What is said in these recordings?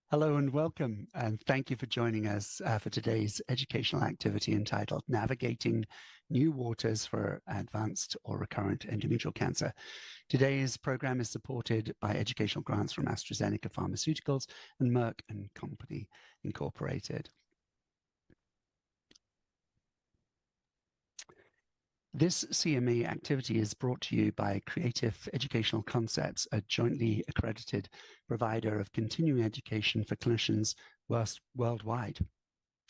Hello and welcome, and thank you for joining us for today's educational activity entitled Navigating New Waters for Advanced or Recurrent Endometrial Cancer. Today's program is supported by educational grants from AstraZeneca Pharmaceuticals and Merck and Company Incorporated. This CME activity is brought to you by Creative Educational Concepts, a jointly accredited provider of continuing education for clinicians worldwide.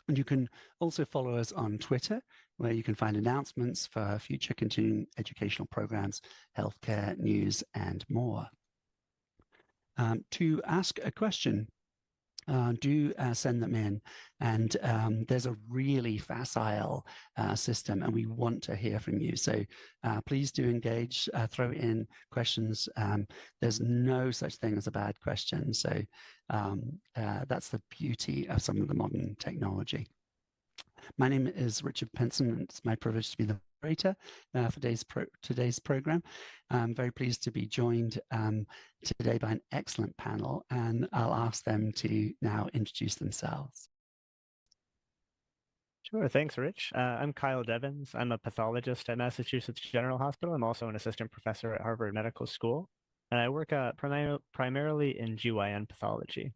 And you can also follow us on Twitter, where you can find announcements for future continuing educational programs, healthcare news, and more. To ask a question, do send them in. And there's a really facile system, and we want to hear from you. So please do engage, throw in questions. There's no such thing as a bad question. So that's the beauty of some of the modern technology. My name is Richard Penson, and it's my privilege to be the moderator for today's program. I'm very pleased to be joined today by an excellent panel, and I'll ask them to now introduce themselves. Sure, thanks, Rich. I'm Kyle Devins. I'm a pathologist at Massachusetts General Hospital. I'm also an assistant professor at Harvard Medical School, and I work primarily in GYN pathology.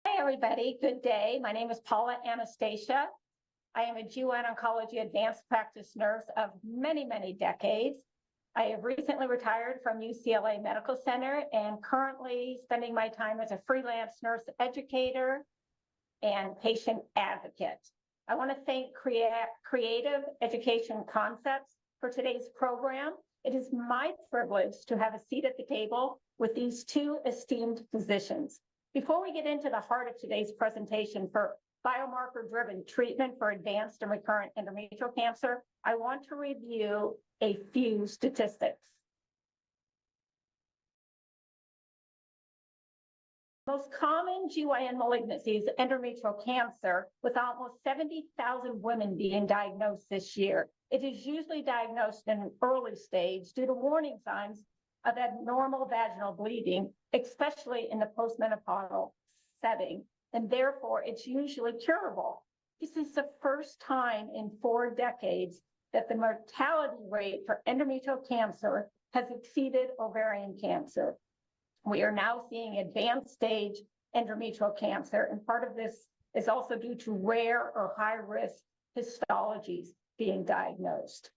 Hi, everybody. Good day. My name is Paula Anastasia. I am a GYN oncology advanced practice nurse of many, many decades. I have recently retired from UCLA Medical Center and currently spending my time as a freelance nurse educator and patient advocate. I want to thank Creative Education Concepts for today's program. It is my privilege to have a seat at the table with these two esteemed physicians. Before we get into the heart of today's presentation for biomarker-driven treatment for advanced and recurrent endometrial cancer, I want to review a few statistics. Most common GYN malignancy is endometrial cancer, with almost 70,000 women being diagnosed this year. It is usually diagnosed in an early stage due to warning signs of abnormal vaginal bleeding, especially in the postmenopausal setting, and therefore it's usually curable. This is the first time in 4 decades that the mortality rate for endometrial cancer has exceeded ovarian cancer. We are now seeing advanced stage endometrial cancer, and part of this is also due to rare or high-risk histologies being diagnosed.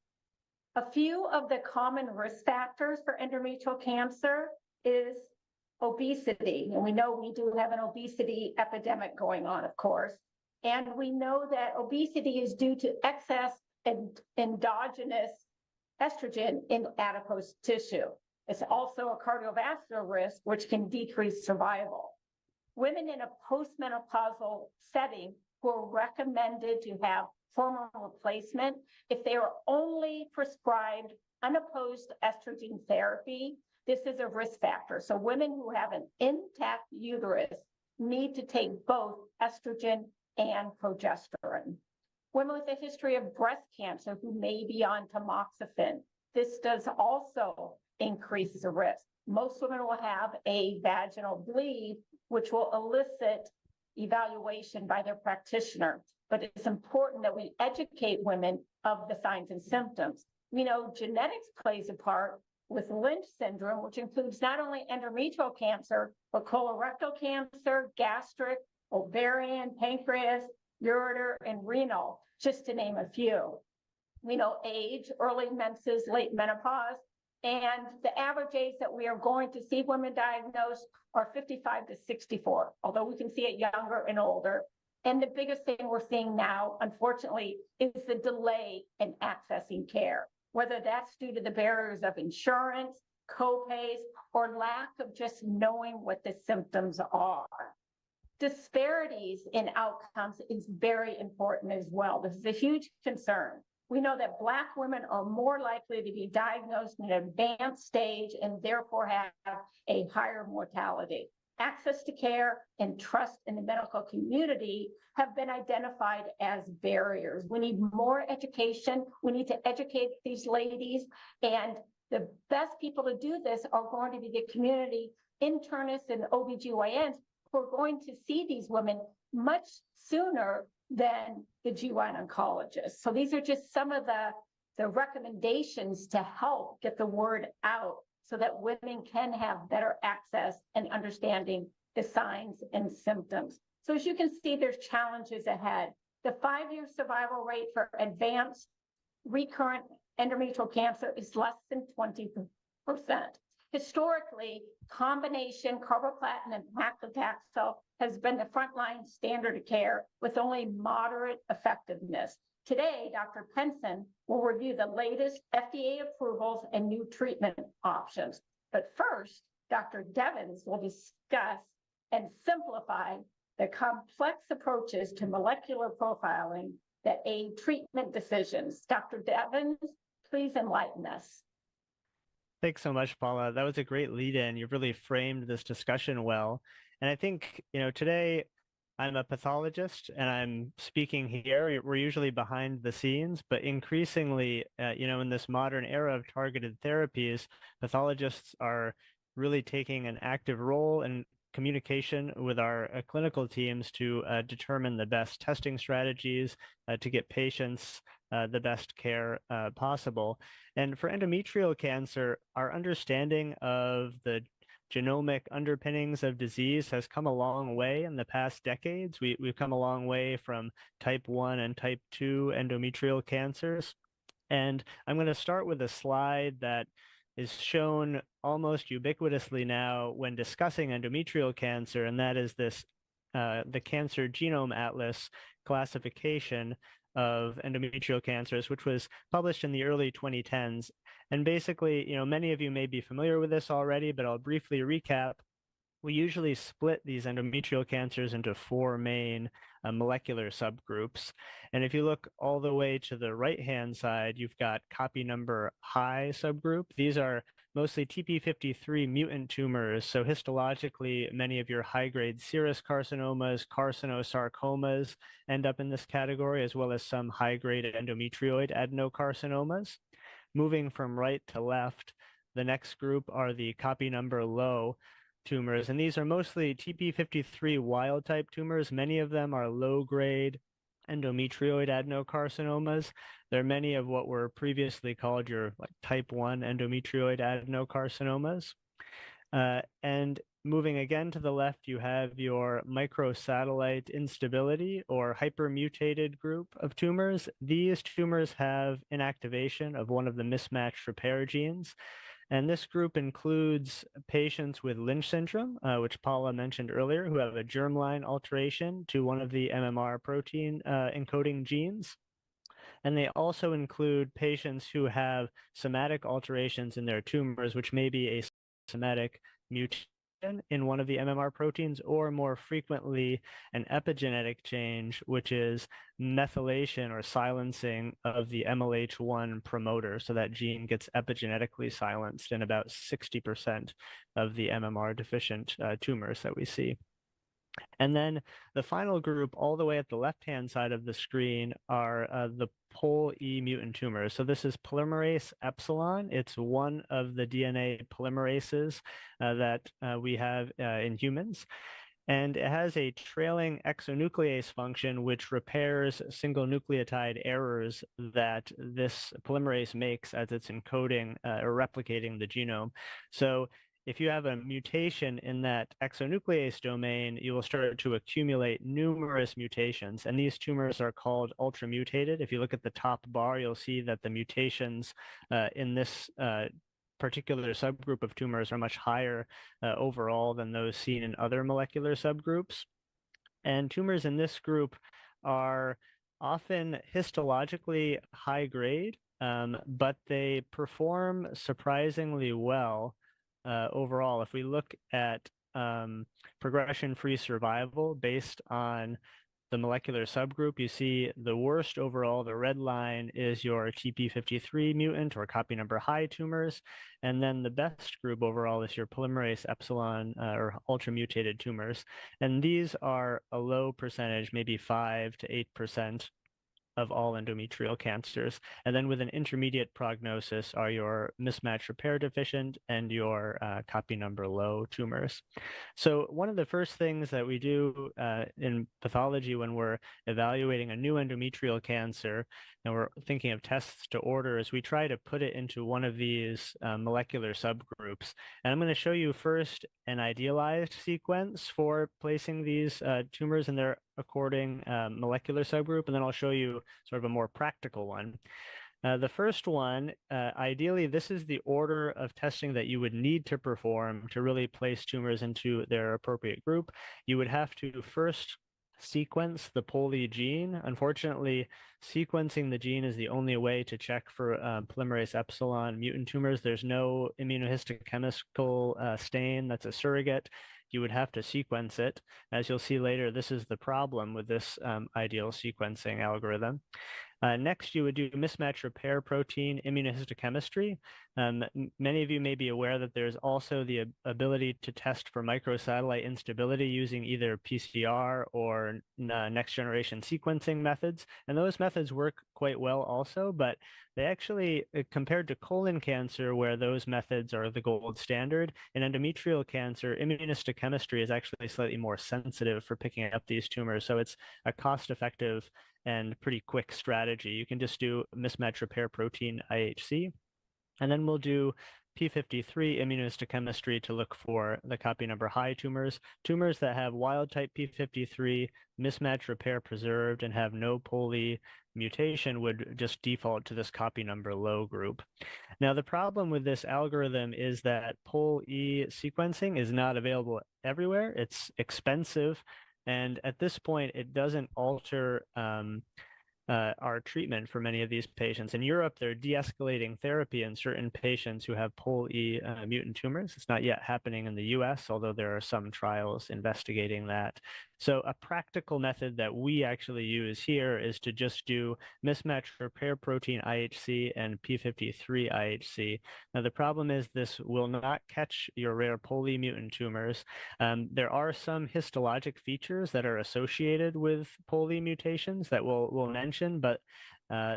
A few of the common risk factors for endometrial cancer is obesity. And we know we do have an obesity epidemic going on, of course. And we know that obesity is due to excess endogenous estrogen in adipose tissue. It's also a cardiovascular risk, which can decrease survival. Women in a postmenopausal setting who are recommended to have hormone replacement, if they are only prescribed unopposed estrogen therapy, this is a risk factor. So women who have an intact uterus need to take both estrogen and progesterone. Women with a history of breast cancer who may be on tamoxifen, this does also increase the risk. Most women will have a vaginal bleed, which will elicit evaluation by their practitioner. But it's important that we educate women of the signs and symptoms. We know genetics plays a part with Lynch syndrome, which includes not only endometrial cancer, but colorectal cancer, gastric, ovarian, pancreas, ureter, and renal, just to name a few. We know age, early menses, late menopause, and the average age that we are going to see women diagnosed are 55 to 64, although we can see it younger and older. And the biggest thing we're seeing now, unfortunately, is the delay in accessing care, whether that's due to the barriers of insurance, co-pays, or lack of just knowing what the symptoms are. Disparities in outcomes is very important as well. This is a huge concern. We know that Black women are more likely to be diagnosed in an advanced stage and therefore have a higher mortality. Access to care and trust in the medical community have been identified as barriers. We need more education. We need to educate these ladies and The best people to do this are going to be the community internists and OBGYNs who are going to see these women much sooner than the GYN oncologists. So these are just some of the recommendations to help get the word out so that women can have better access and understanding the signs and symptoms. So as you can see, there's challenges ahead. The 5-year survival rate for advanced recurrent endometrial cancer is less than 20%. Historically, combination carboplatin and paclitaxel has been the frontline standard of care with only moderate effectiveness. Today, Dr. Penson will review the latest FDA approvals and new treatment options. But first, Dr. Devens will discuss and simplify the complex approaches to molecular profiling that aid treatment decisions. Dr. Devens, please enlighten us. Thanks so much, Paula. That was a great lead-in. You've really framed this discussion well. And I think, today I'm a pathologist and I'm speaking here. We're usually behind the scenes, but increasingly, in this modern era of targeted therapies, pathologists are really taking an active role in communication with our clinical teams to determine the best testing strategies to get patients the best care possible. And for endometrial cancer, our understanding of the genomic underpinnings of disease has come a long way in the past decades. We've come a long way from type 1 and type 2 endometrial cancers. And I'm going to start with a slide that is shown almost ubiquitously now when discussing endometrial cancer, and that is this the Cancer Genome Atlas classification of endometrial cancers, which was published in the early 2010s. And basically, many of you may be familiar with this already, but I'll briefly recap. We usually split these endometrial cancers into 4 main molecular subgroups. And if you look all the way to the right-hand side, you've got copy number high subgroup. These are mostly TP53 mutant tumors. So histologically, many of your high-grade serous carcinomas, carcinosarcomas end up in this category, as well as some high-grade endometrioid adenocarcinomas. Moving from right to left, the next group are the copy number low tumors, and these are mostly TP53 wild-type tumors. Many of them are low-grade endometrioid adenocarcinomas. There are many of what were previously called your type 1 endometrioid adenocarcinomas. And moving again to the left, you have your microsatellite instability or hypermutated group of tumors. These tumors have inactivation of one of the mismatch repair genes. And this group includes patients with Lynch syndrome, which Paula mentioned earlier, who have a germline alteration to one of the MMR protein encoding genes. And they also include patients who have somatic alterations in their tumors, which may be a somatic mutation in one of the MMR proteins, or more frequently an epigenetic change, which is methylation or silencing of the MLH1 promoter. So that gene gets epigenetically silenced in about 60% of the MMR deficient tumors that we see. And then the final group all the way at the left-hand side of the screen are the POL-E mutant tumors. So this is polymerase epsilon. It's one of the DNA polymerases that we have in humans. And it has a trailing exonuclease function, which repairs single nucleotide errors that this polymerase makes as it's encoding or replicating the genome. So if you have a mutation in that exonuclease domain, you will start to accumulate numerous mutations, and these tumors are called ultramutated. If you look at the top bar, you'll see that the mutations in this particular subgroup of tumors are much higher overall than those seen in other molecular subgroups. And tumors in this group are often histologically high grade, but they perform surprisingly well overall. If we look at progression-free survival based on the molecular subgroup, you see the worst overall, the red line, is your TP53 mutant or copy number high tumors. And then the best group overall is your polymerase epsilon or ultramutated tumors. And these are a low percentage, maybe 5 to 8% of all endometrial cancers. And then with an intermediate prognosis are your mismatch repair deficient and your copy number low tumors. So one of the first things that we do in pathology when we're evaluating a new endometrial cancer and we're thinking of tests to order is we try to put it into one of these molecular subgroups. And I'm going to show you first an idealized sequence for placing these tumors in their according molecular subgroup, and then I'll show you sort of a more practical one. The first one, ideally, this is the order of testing that you would need to perform to really place tumors into their appropriate group. You would have to first sequence the POLE gene. Unfortunately, sequencing the gene is the only way to check for polymerase epsilon mutant tumors. There's no immunohistochemical stain that's a surrogate. You would have to sequence it. As you'll see later, this is the problem with this ideal sequencing algorithm. Next, you would do mismatch repair protein immunohistochemistry. Many of you may be aware that there's also the ability to test for microsatellite instability using either PCR or next generation sequencing methods. And those methods work quite well also, but they actually, compared to colon cancer, where those methods are the gold standard, in endometrial cancer, immunohistochemistry is actually slightly more sensitive for picking up these tumors. So it's a cost-effective and pretty quick strategy. You can just do mismatch repair protein IHC, and then we'll do p53 immunohistochemistry to look for the copy number high tumors. Tumors that have wild type p53, mismatch repair preserved, and have no POLE mutation would just default to this copy number low group. Now, the problem with this algorithm is that POLE sequencing is not available everywhere. It's expensive. And at this point, it doesn't alter our treatment for many of these patients. In Europe, they're de-escalating therapy in certain patients who have POLE mutant tumors. It's not yet happening in the US, although there are some trials investigating that. So a practical method that we actually use here is to just do mismatch repair protein IHC and p53 IHC. Now, the problem is this will not catch your rare POLE mutant tumors. There are some histologic features that are associated with POLE mutations that we'll mention, but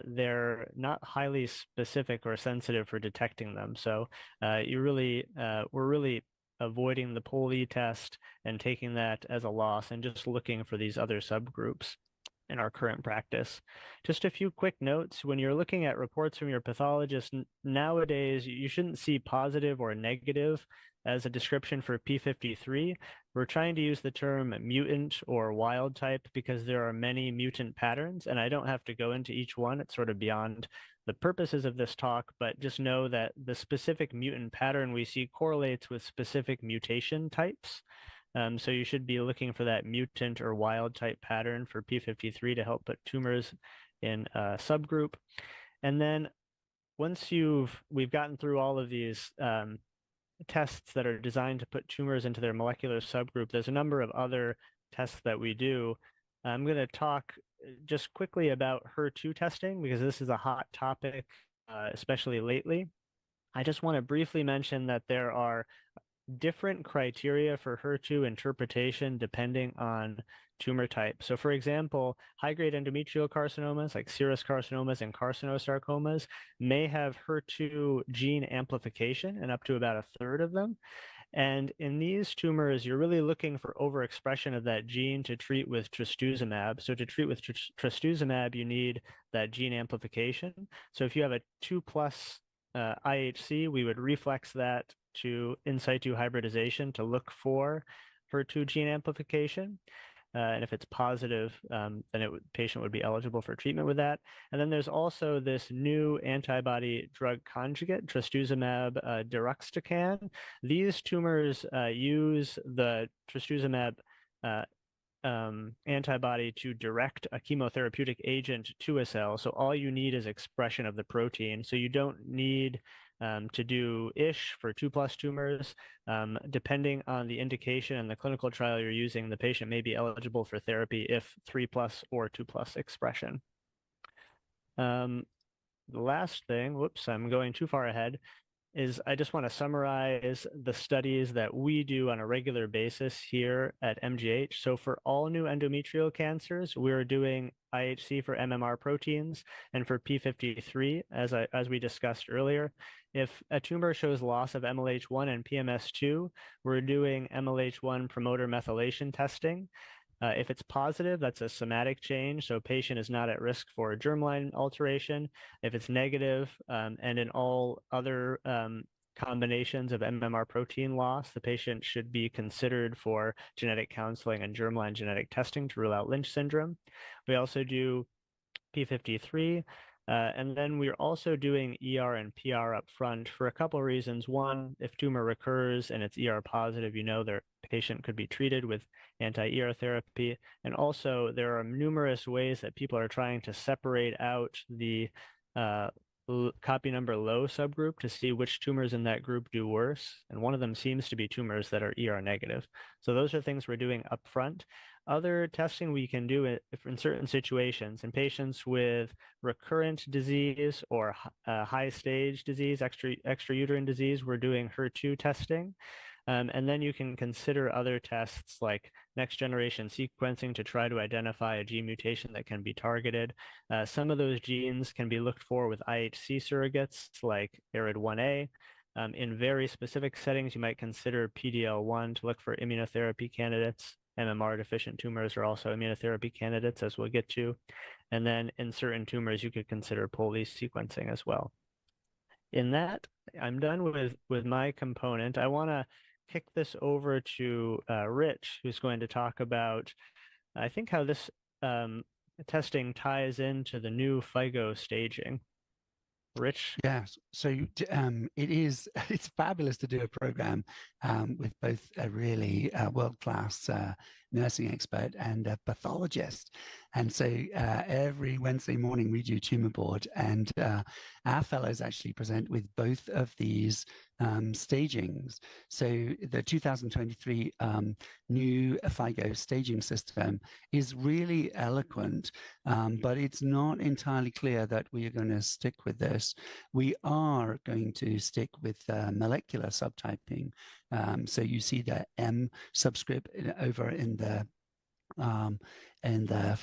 they're not highly specific or sensitive for detecting them. So we're really avoiding the POLE test and taking that as a loss and just looking for these other subgroups in our current practice. Just a few quick notes. When you're looking at reports from your pathologist, nowadays you shouldn't see positive or negative as a description for p53. We're trying to use the term mutant or wild type because there are many mutant patterns, and I don't have to go into each one. It's sort of beyond the purposes of this talk, but just know that the specific mutant pattern we see correlates with specific mutation types. So you should be looking for that mutant or wild type pattern for p53 to help put tumors in a subgroup. And then once we've gotten through all of these tests that are designed to put tumors into their molecular subgroup, there's a number of other tests that we do. I'm going to talk just quickly about HER2 testing because this is a hot topic, especially lately. I just want to briefly mention that there are different criteria for HER2 interpretation depending on tumor type. So for example, high-grade endometrial carcinomas like serous carcinomas and carcinosarcomas may have HER2 gene amplification in up to about a third of them. And in these tumors, you're really looking for overexpression of that gene to treat with trastuzumab. So to treat with trastuzumab, you need that gene amplification. So if you have a 2+ IHC, we would reflex that to in situ hybridization to look for HER2 gene amplification. And if it's positive, then patient would be eligible for treatment with that. And then there's also this new antibody drug conjugate, trastuzumab deruxtecan. These tumors use the trastuzumab antibody to direct a chemotherapeutic agent to a cell. So all you need is expression of the protein. So you don't need to do ISH for 2+ tumors. Depending on the indication and the clinical trial you're using, the patient may be eligible for therapy if 3+ or 2+ expression. The last thing, whoops, I'm going too far ahead. is I just want to summarize the studies that we do on a regular basis here at MGH. So for all new endometrial cancers, we're doing IHC for MMR proteins and for P53, as we discussed earlier. If a tumor shows loss of MLH1 and PMS2, we're doing MLH1 promoter methylation testing. If it's positive, that's a somatic change, so patient is not at risk for germline alteration. If it's negative, and in all other combinations of MMR protein loss, the patient should be considered for genetic counseling and germline genetic testing to rule out Lynch syndrome. We also do P53, and then we're also doing ER and PR up front for a couple of reasons. One, if tumor recurs and it's ER positive, you know their patient could be treated with anti-ER therapy. And also, there are numerous ways that people are trying to separate out the copy number low subgroup to see which tumors in that group do worse. And one of them seems to be tumors that are ER negative. So those are things we're doing up front. Other testing we can do in certain situations in patients with recurrent disease or high stage disease, extrauterine disease, we're doing HER2 testing. And then you can consider other tests like next generation sequencing to try to identify a gene mutation that can be targeted. Some of those genes can be looked for with IHC surrogates like ARID1A. In very specific settings, you might consider PDL1 to look for immunotherapy candidates. MMR deficient tumors are also immunotherapy candidates, as we'll get to. And then in certain tumors, you could consider POLE sequencing as well. In that, I'm done with my component. I want to kick this over to Rich, who's going to talk about, I think, how this testing ties into the new FIGO staging. Rich? Yes, so it's fabulous to do a program with both a really world-class nursing expert and a pathologist. And so every Wednesday morning we do tumor board, and our fellows actually present with both of these stagings. So the 2023 new FIGO staging system is really eloquent, but it's not entirely clear that we are going to stick with this. We are going to stick with molecular subtyping. So you see the M subscript over in the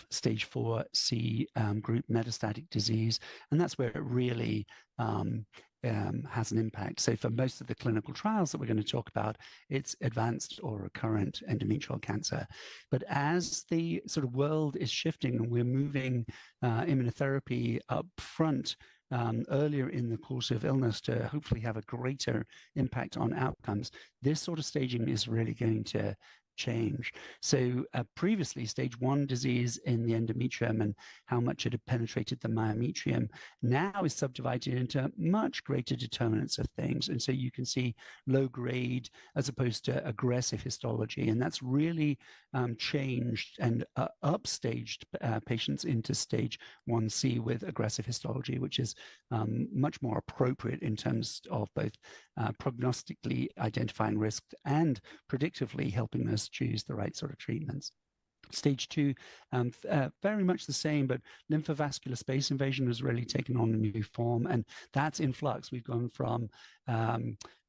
stage 4C group, metastatic disease, and that's where it really has an impact. So for most of the clinical trials that we're going to talk about, it's advanced or recurrent endometrial cancer. But as the sort of world is shifting and we're moving immunotherapy up front earlier in the course of illness to hopefully have a greater impact on outcomes, this sort of staging is really going to change. So previously, stage 1 disease in the endometrium and how much it had penetrated the myometrium now is subdivided into much greater determinants of things. And so you can see low grade as opposed to aggressive histology. And that's really changed and upstaged patients into stage 1C with aggressive histology, which is much more appropriate in terms of both prognostically identifying risk and predictively helping us choose the right sort of treatments. Stage 2, very much the same, but lymphovascular space invasion has really taken on a new form, and that's in flux. We've gone from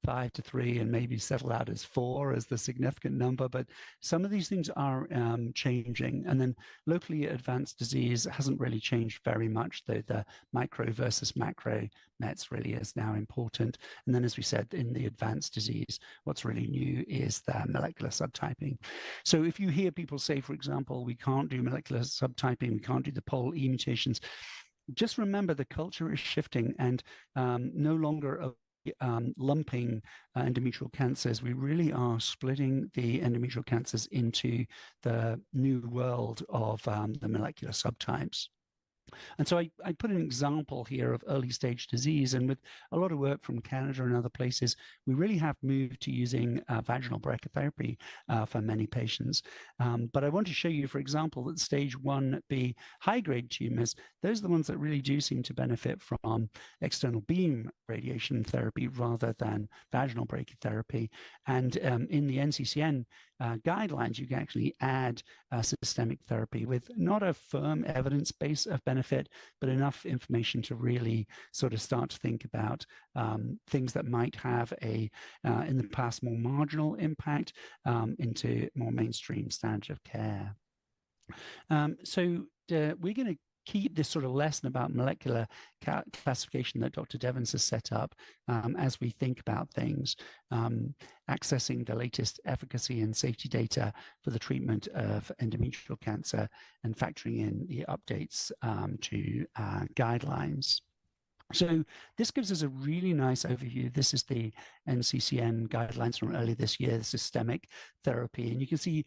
5 to 3 and maybe settle out as 4 as the significant number, but some of these things are changing. And then locally advanced disease hasn't really changed very much, though the micro versus macro mets really is now important. And then, as we said, in the advanced disease, what's really new is the molecular subtyping. So if you hear people say, for example, we can't do molecular subtyping, we can't do the POLE mutations, just remember the culture is shifting, and no longer lumping endometrial cancers. We really are splitting the endometrial cancers into the new world of the molecular subtypes. And so I put an example here of early stage disease, and with a lot of work from Canada and other places, we really have moved to using vaginal brachytherapy for many patients. But I want to show you, for example, that stage 1B high-grade tumors, those are the ones that really do seem to benefit from external beam radiation therapy rather than vaginal brachytherapy. And in the NCCN guidelines, you can actually add systemic therapy with not a firm evidence base of benefit, benefit, but enough information to really sort of start to think about things that might have a, in the past, more marginal impact into more mainstream standard of care. So we're going to keep this sort of lesson about molecular classification that Dr. Devens has set up as we think about things, accessing the latest efficacy and safety data for the treatment of endometrial cancer and factoring in the updates to guidelines. So this gives us a really nice overview. This is the NCCN guidelines from earlier this year, the systemic therapy. And you can see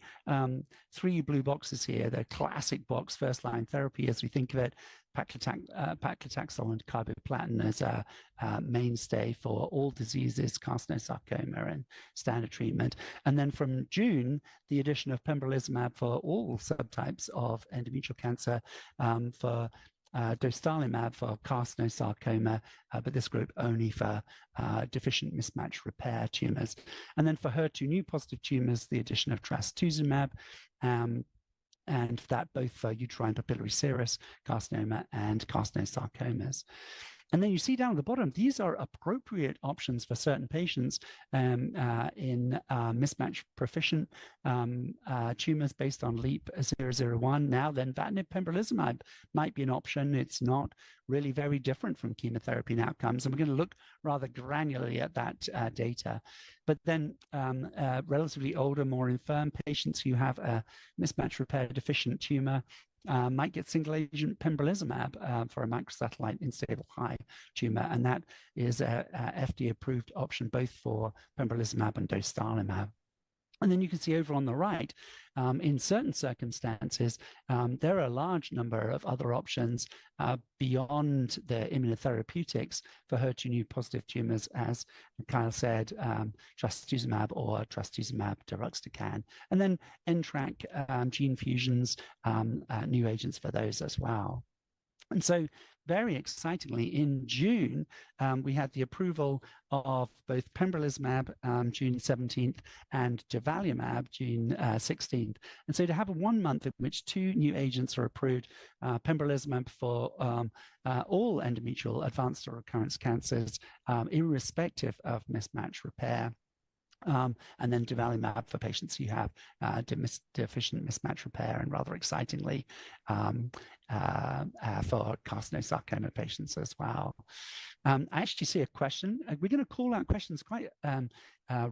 3 blue boxes here. The classic box, first-line therapy, as we think of it, paclitaxel and carboplatin as a mainstay for all diseases, carcinosarcoma and standard treatment. And then from June, the addition of pembrolizumab for all subtypes of endometrial cancer, for dostarlimab for carcinosarcoma, but this group only for deficient mismatch repair tumors. And then for HER2 new positive tumors, the addition of trastuzumab, and that both for uterine papillary serous carcinoma and carcinosarcomas. And then you see down at the bottom, these are appropriate options for certain patients in mismatch proficient tumors based on LEAP 001. Now then, lenvatinib pembrolizumab might be an option. It's not really very different from chemotherapy in outcomes. And we're going to look rather granularly at that data. But then relatively older, more infirm patients who have a mismatch repair deficient tumor might get single agent pembrolizumab for a microsatellite unstable high tumor. And that is a FDA approved option both for pembrolizumab and dostarlimab. And then you can see over on the right, in certain circumstances, there are a large number of other options beyond the immunotherapeutics for HER2 new positive tumors, as Kyle said, trastuzumab or trastuzumab deruxtecan. And then NTRK gene fusions, new agents for those as well. And so very excitingly, in June, we had the approval of both pembrolizumab, June 17th, and durvalumab, June 16th. And so to have a 1 month in which 2 new agents are approved, pembrolizumab for all endometrial advanced or recurrent cancers, irrespective of mismatch repair. And then durvalumab for patients who have deficient mismatch repair, and rather excitingly for carcinosarcoma patients as well. I actually see a question. We're going to call out questions quite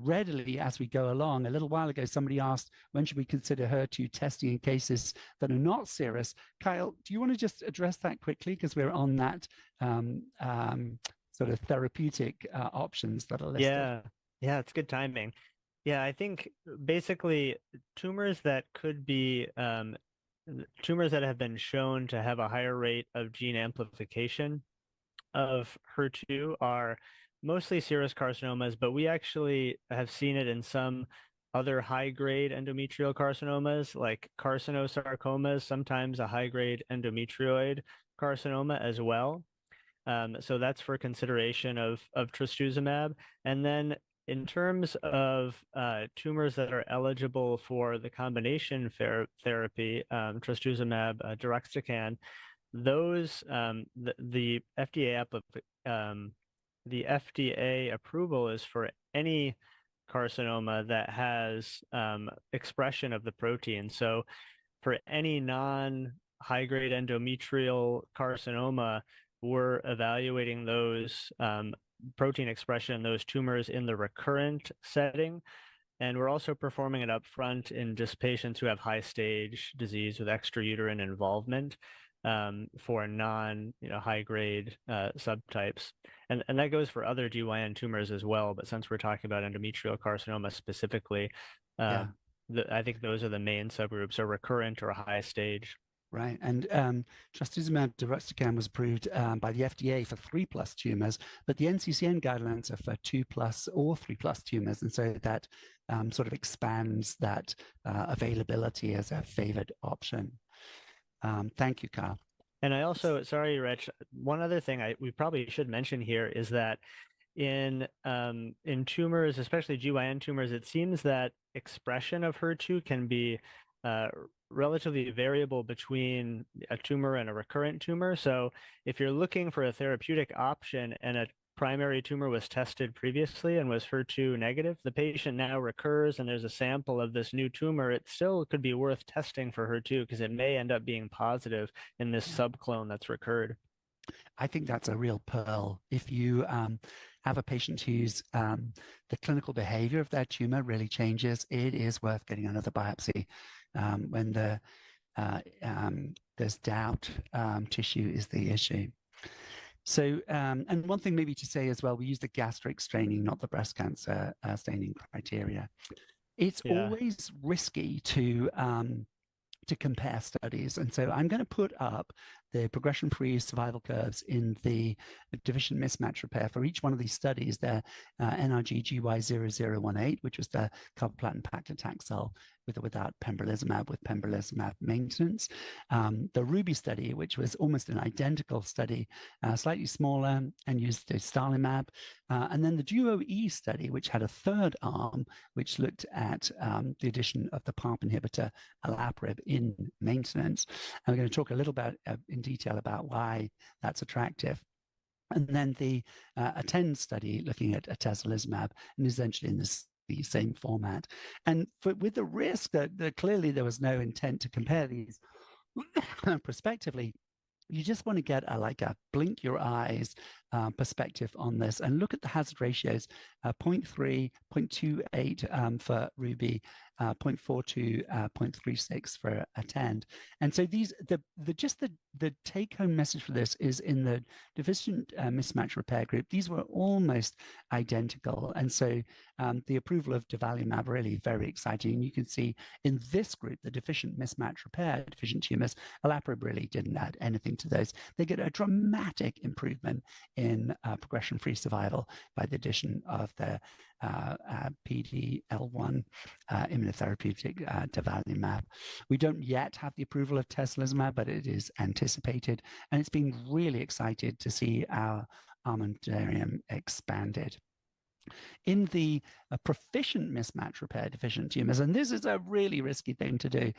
readily as we go along. A little while ago, somebody asked, when should we consider HER2 testing in cases that are not serous? Kyle, do you want to just address that quickly? Because we're on that sort of therapeutic options that are listed. Yeah, it's good timing. Yeah, I think basically tumors that could be tumors that have been shown to have a higher rate of gene amplification of HER2 are mostly serous carcinomas, but we actually have seen it in some other high-grade endometrial carcinomas, like carcinosarcomas, sometimes a high-grade endometrioid carcinoma as well. So that's for consideration of trastuzumab. And then in terms of tumors that are eligible for the combination therapy, trastuzumab, deruxtecan, those the FDA approval is for any carcinoma that has expression of the protein. So for any non-high-grade endometrial carcinoma, we're evaluating those protein expression in those tumors in the recurrent setting. And we're also performing it up front in just patients who have high-stage disease with extrauterine involvement for high-grade subtypes. And that goes for other GYN tumors as well. But since we're talking about endometrial carcinoma specifically, I think those are the main subgroups, or recurrent or high-stage. Right, and trastuzumab deruxtecan was approved by the FDA for 3+ tumors, but the NCCN guidelines are for 2+ or 3+ tumors, and so that sort of expands that availability as a favored option. Thank you, Kyle. And I also, sorry, Rich, one other thing we probably should mention here is that in tumors, especially GYN tumors, it seems that expression of HER2 can be relatively variable between a tumor and a recurrent tumor. So if you're looking for a therapeutic option and a primary tumor was tested previously and was HER2 negative, the patient now recurs and there's a sample of this new tumor, it still could be worth testing for HER2 because it may end up being positive in this subclone that's recurred. I think that's a real pearl. If you have a patient whose the clinical behavior of their tumor really changes, it is worth getting another biopsy. When there's doubt, tissue is the issue. So, and one thing maybe to say as well, we use the gastric staining, not the breast cancer staining criteria. It's always risky to compare studies. And so I'm going to put up the progression-free survival curves in the deficient mismatch repair for each one of these studies. They're NRG GY0018, which was the carboplatin paclitaxel with or without pembrolizumab, with pembrolizumab maintenance. The Ruby study, which was almost an identical study, slightly smaller and used dostarlimab. And then the Duo-E study, which had a third arm, which looked at the addition of the PARP inhibitor olaparib in maintenance. And we're going to talk a little bit in detail about why that's attractive. And then the ATTEND study looking at atezolizumab, and essentially in the same format. And with the risk that clearly there was no intent to compare these prospectively, you just want to get a blink your eyes perspective on this and look at the hazard ratios, 0.3, 0.28 for Ruby, 0.42, 0.36 for ATTEND. And so these, the take-home message for this is in the deficient mismatch repair group, these were almost identical. And so the approval of durvalumab really very exciting. You can see in this group, the deficient mismatch repair, deficient tumors, olaparib really didn't add anything to those. They get a dramatic improvement in progression-free survival by the addition of the PD-L1 immunotherapeutic durvalumab. We don't yet have the approval of atezolizumab, but it is anticipated, and it's been really excited to see our armamentarium expanded. In the proficient mismatch repair deficient tumors, and this is a really risky thing to do,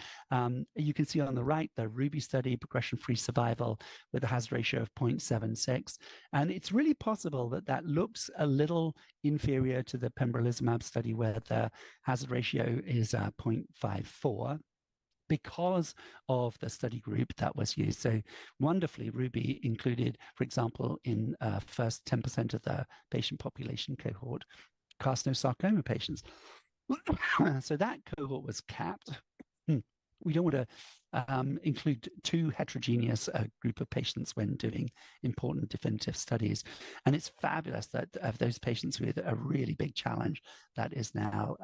you can see on the right the Ruby study, progression-free survival with a hazard ratio of 0.76. And it's really possible that that looks a little inferior to the pembrolizumab study where the hazard ratio is 0.54. because of the study group that was used. So wonderfully, Ruby included, for example, in first 10% of the patient population cohort, carcinosarcoma patients. So that cohort was capped. We don't want to include too heterogeneous a group of patients when doing important definitive studies. And it's fabulous that of those patients with a really big challenge, that is now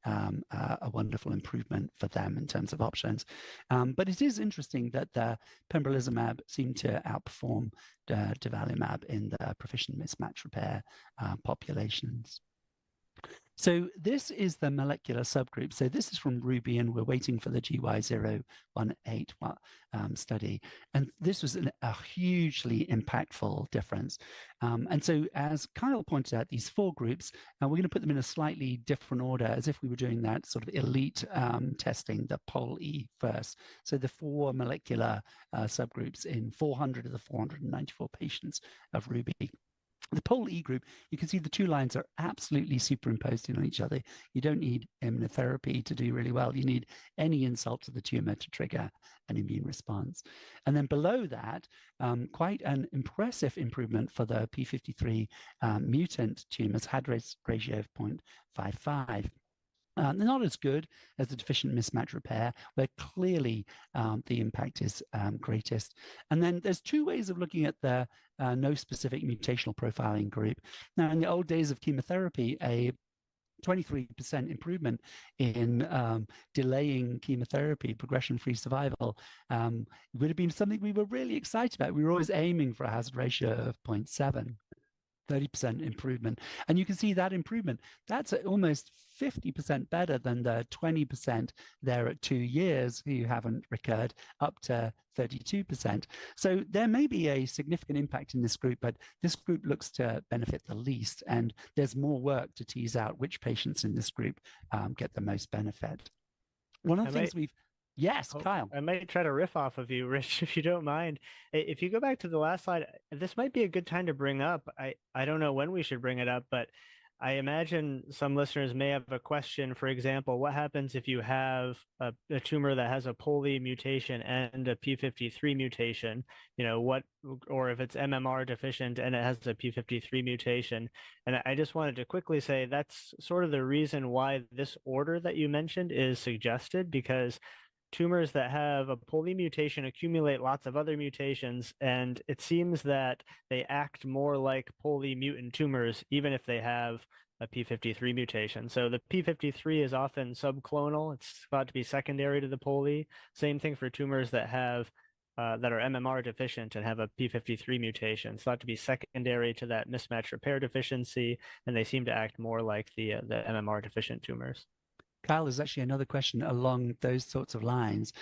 a wonderful improvement for them in terms of options. But it is interesting that the pembrolizumab seemed to outperform durvalumab in the proficient mismatch repair populations. So this is the molecular subgroup. So this is from Ruby, and we're waiting for the GY018 study. And this was a hugely impactful difference. And so as Kyle pointed out, these four groups, we're going to put them in a slightly different order as if we were doing that sort of elite testing, the POL-E first. So the four molecular subgroups in 400 of the 494 patients of Ruby. The POL-E group, you can see the two lines are absolutely superimposed on each other. You don't need immunotherapy to do really well. You need any insult to the tumor to trigger an immune response. And then below that, quite an impressive improvement for the P53 mutant tumors, hazard ratio of 0.55. Not as good as the deficient mismatch repair, where clearly the impact is greatest. And then there's two ways of looking at the no specific mutational profiling group. Now, in the old days of chemotherapy, a 23% improvement in delaying chemotherapy, progression-free survival, would have been something we were really excited about. We were always aiming for a hazard ratio of 0.7. 30% improvement. And you can see that improvement. That's almost 50% better than the 20% there at 2 years who haven't recurred, up to 32%. So there may be a significant impact in this group, but this group looks to benefit the least. And there's more work to tease out which patients in this group get the most benefit. One of the things we've Yes, Oh, Kyle. I might try to riff off of you, Rich, if you don't mind. If you go back to the last slide, this might be a good time to bring up. I don't know when we should bring it up, but I imagine some listeners may have a question. For example, what happens if you have a tumor that has a POLE mutation and a P53 mutation? You know, or if it's MMR deficient and it has a P53 mutation. And I just wanted to quickly say that's sort of the reason why this order that you mentioned is suggested, because tumors that have a POLE mutation accumulate lots of other mutations, and it seems that they act more like POLE mutant tumors, even if they have a P53 mutation. So the P53 is often subclonal. It's thought to be secondary to the POLE. Same thing for tumors that have that are MMR deficient and have a P53 mutation. It's thought to be secondary to that mismatch repair deficiency, and they seem to act more like the MMR deficient tumors. Kyle, there's actually another question along those sorts of lines.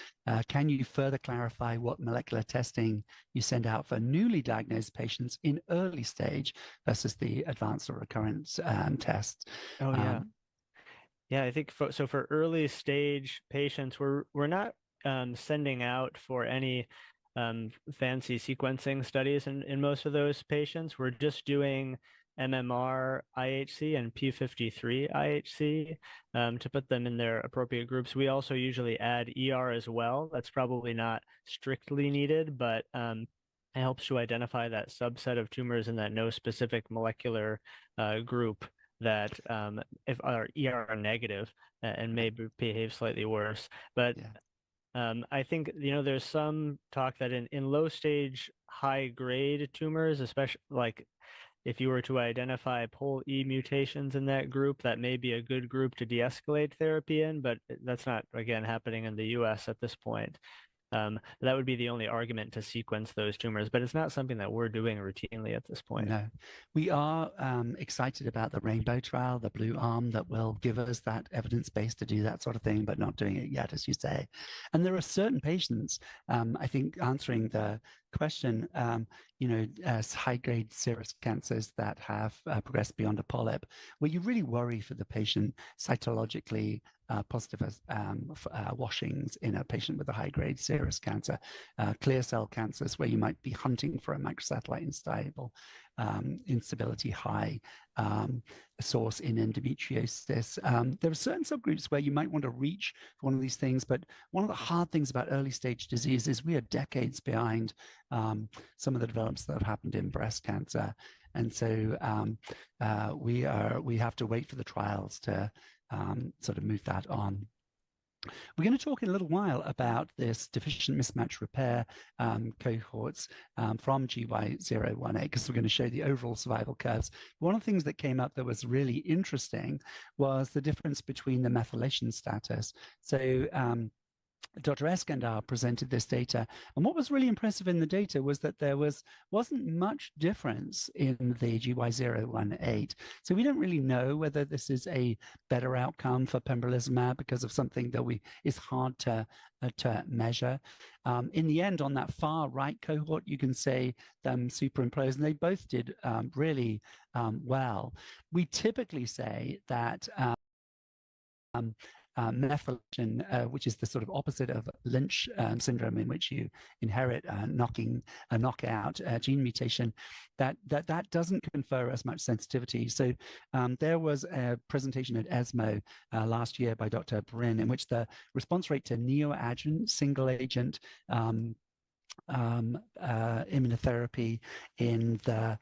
Can you further clarify what molecular testing you send out for newly diagnosed patients in early stage versus the advanced or recurrent tests? Oh, yeah. Yeah, I think for early stage patients, we're not sending out for any fancy sequencing studies in most of those patients. We're just doing MMR IHC and P53 IHC to put them in their appropriate groups. We also usually add ER as well. That's probably not strictly needed, but it helps to identify that subset of tumors in that no specific molecular group that if are ER negative and may behave slightly worse. But I think, there's some talk that in low stage, high grade tumors, especially like if you were to identify POLE mutations in that group, that may be a good group to de-escalate therapy in, but that's not, again, happening in the US at this point. That would be the only argument to sequence those tumors, but it's not something that we're doing routinely at this point. No, we are excited about the Rainbow trial, the blue arm that will give us that evidence base to do that sort of thing, but not doing it yet, as you say. And there are certain patients, I think, answering the question, high-grade serous cancers that have progressed beyond a polyp, where you really worry for the patient cytologically positive washings in a patient with a high-grade serous cancer, clear cell cancers where you might be hunting for a microsatellite unstable instability high source in endometriosis. There are certain subgroups where you might want to reach for one of these things, but one of the hard things about early stage disease is we are decades behind some of the developments that have happened in breast cancer. And so we have to wait for the trials to sort of move that on. We're going to talk in a little while about this deficient mismatch repair cohorts from GY018, because we're going to show the overall survival curves. One of the things that came up that was really interesting was the difference between the methylation status. So Dr. Eskandar presented this data, and what was really impressive in the data was that there wasn't much difference in the GY018. So we don't really know whether this is a better outcome for pembrolizumab because of something that is hard to measure. In the end, on that far right cohort, you can say them superimpose, and they both did really well. We typically say that methylation, which is the sort of opposite of Lynch syndrome, in which you inherit a knockout gene mutation, that doesn't confer as much sensitivity. So there was a presentation at ESMO last year by Dr. Brin, in which the response rate to neoadjuvant single agent immunotherapy in the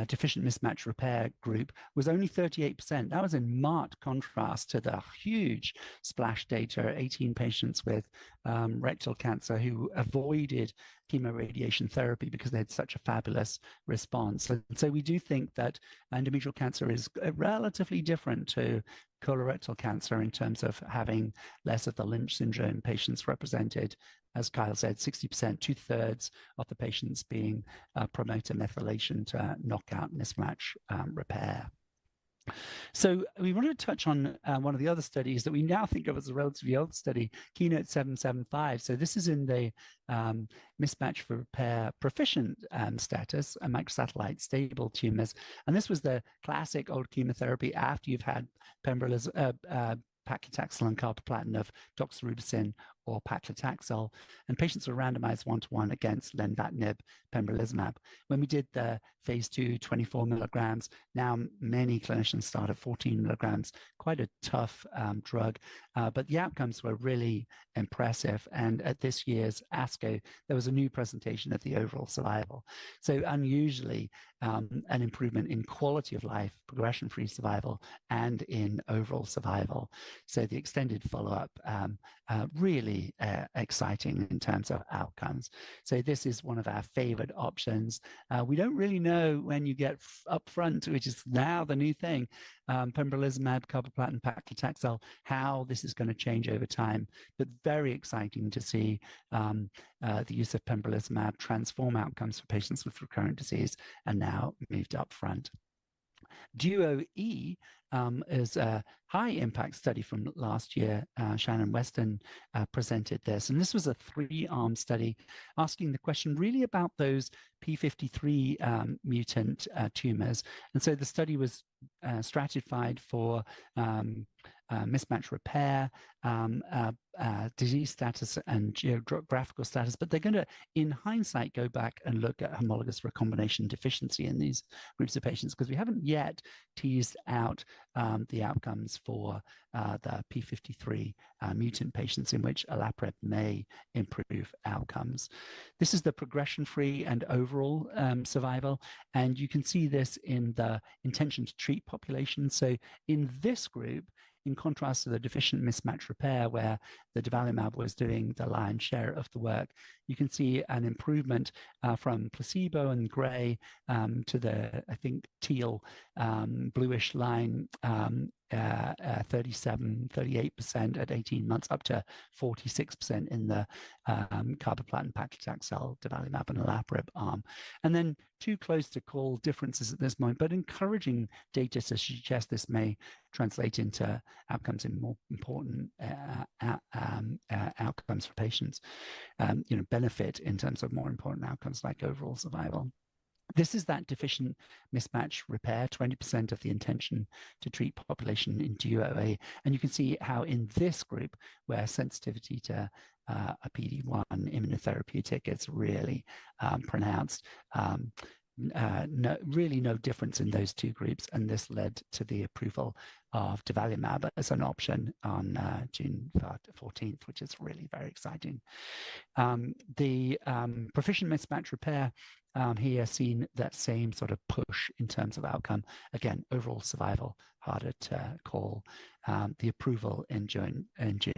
deficient mismatch repair group was only 38%. That was in marked contrast to the huge splash data, 18 patients with rectal cancer who avoided chemoradiation therapy because they had such a fabulous response. And so we do think that endometrial cancer is relatively different to colorectal cancer in terms of having less of the Lynch syndrome patients represented. As Kyle said, 60%, 2/3 of the patients being promoter methylation to knockout mismatch repair. So we wanted to touch on one of the other studies that we now think of as a relatively old study, Keynote 775. So this is in the mismatch for repair proficient status, and microsatellite stable tumors. And this was the classic old chemotherapy after you've had paclitaxel and carboplatin of doxorubicin or paclitaxel, and patients were randomized 1-to-1 against lenvatinib, pembrolizumab. When we did the phase 2, 24 milligrams, now many clinicians start at 14 milligrams, quite a tough drug, but the outcomes were really impressive. And at this year's ASCO, there was a new presentation of the overall survival. So unusually, an improvement in quality of life, progression-free survival, and in overall survival. So the extended follow-up really exciting in terms of outcomes. So this is one of our favorite options. We don't really know when you get up front, which is now the new thing, pembrolizumab, carboplatin, paclitaxel, how this is going to change over time. But very exciting to see the use of pembrolizumab transform outcomes for patients with recurrent disease and now moved up front. DUO-E is a high impact study from last year. Shannon Weston presented this, and this was a 3-arm study asking the question really about those P53 mutant tumors. And so the study was stratified for mismatch repair, disease status, and geographical status, but they're going to, in hindsight, go back and look at homologous recombination deficiency in these groups of patients, because we haven't yet teased out the outcomes for the P53 mutant patients in which olaparib may improve outcomes. This is the progression-free and overall survival, and you can see this in the intention to treat population. So in this group, in contrast to the deficient mismatch repair, where the durvalumab was doing the lion's share of the work, you can see an improvement from placebo in gray to the, I think, teal bluish line, 37, 38% at 18 months, up to 46% in the carboplatin, paclitaxel, durvalumab, and olaparib arm. And then too close to call differences at this point, but encouraging data to suggest this may translate into outcomes in more important outcomes for patients, benefit in terms of more important outcomes like overall survival. This is that deficient mismatch repair, 20% of the intention to treat population in DUO-A. And you can see how in this group, where sensitivity to a PD-1 immunotherapeutic is really pronounced, really no difference in those two groups. And this led to the approval of durvalumab as an option on June 14th, which is really very exciting. The proficient mismatch repair here seen that same sort of push in terms of outcome. Again, overall survival harder to call. The approval in June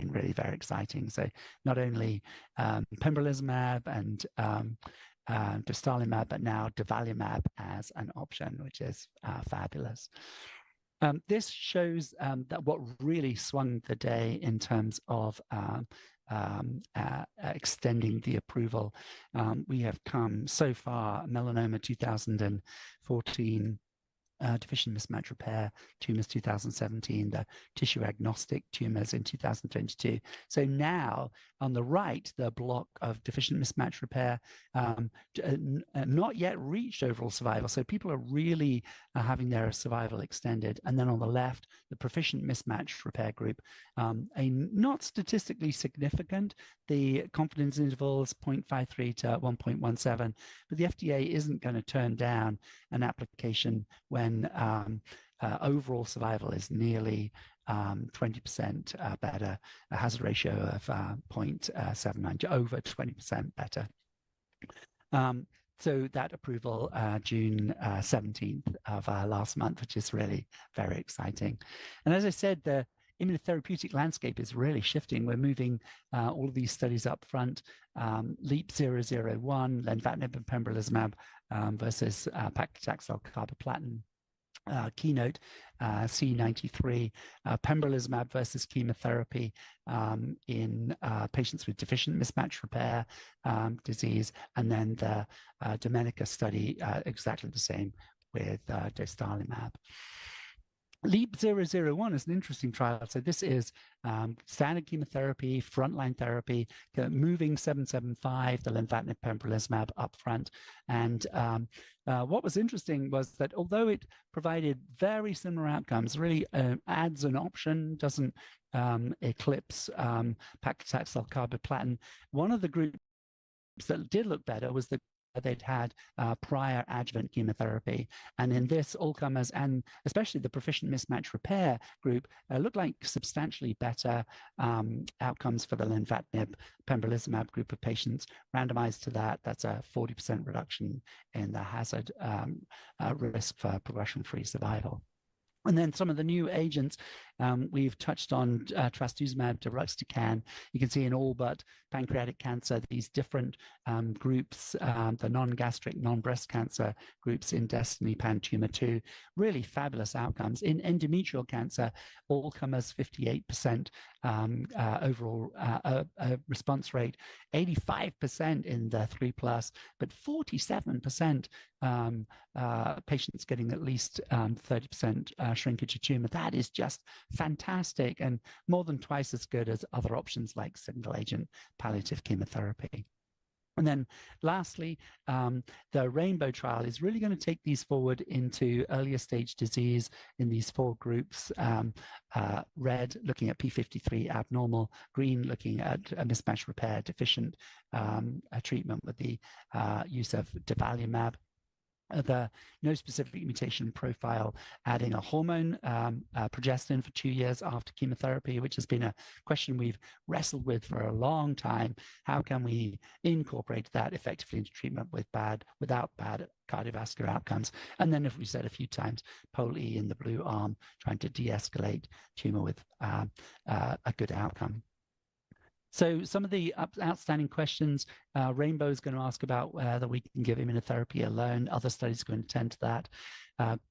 really very exciting. So not only pembrolizumab and dostarlimab, but now durvalumab as an option, which is fabulous. This shows that what really swung the day in terms of extending the approval. We have come so far, melanoma 2014, deficient mismatch repair tumors 2017, the tissue agnostic tumors in 2022. So now on the right, the block of deficient mismatch repair, not yet reached overall survival. So people are really having their survival extended. And then on the left, the proficient mismatch repair group, a not statistically significant, the confidence intervals 0.53 to 1.17, but the FDA isn't going to turn down an application when overall survival is nearly 20% better, a hazard ratio of 0.79, over 20% better. So that approval June 17th of last month, which is really very exciting. And as I said, the immunotherapeutic landscape is really shifting. We're moving all of these studies up front. LEAP-001, lenvatinib and pembrolizumab versus paclitaxel, carboplatin. Keynote C93, pembrolizumab versus chemotherapy in patients with deficient mismatch repair disease, and then the Domenica study, exactly the same with dostarlimab. LEAP-001 is an interesting trial. So this is standard chemotherapy, frontline therapy, moving 775, the lenvatinib pembrolizumab up front. And what was interesting was that although it provided very similar outcomes, really adds an option, doesn't eclipse paclitaxel carboplatin. One of the groups that did look better was the they'd had prior adjuvant chemotherapy. And in this, all comers and especially the proficient mismatch repair group looked like substantially better outcomes for the lenvatinib pembrolizumab group of patients. Randomized to that, that's a 40% reduction in the hazard risk for progression-free survival. And then some of the new agents, we've touched on trastuzumab deruxtecan. You can see in all but pancreatic cancer, these different groups, the non-gastric, non-breast cancer groups in Destiny Pan-Tumor 2, really fabulous outcomes. In endometrial cancer, all comers 58% overall response rate, 85% in the 3+, but 47% patients getting at least 30% shrinkage of tumor. That is just fantastic and more than twice as good as other options like single agent palliative chemotherapy. And then lastly, the Rainbow trial is really going to take these forward into earlier stage disease in these 4 groups. Red, looking at P53 abnormal, green, looking at a mismatch repair deficient treatment with the use of durvalumab. The no specific mutation profile, adding a hormone, progestin, for 2 years after chemotherapy, which has been a question we've wrestled with for a long time. How can we incorporate that effectively into treatment without bad cardiovascular outcomes? And then, if we said a few times, POLE in the blue arm, trying to de-escalate tumor with a good outcome. So some of the outstanding questions, Rainbow is going to ask about whether we can give immunotherapy alone. Other studies are going to tend to that.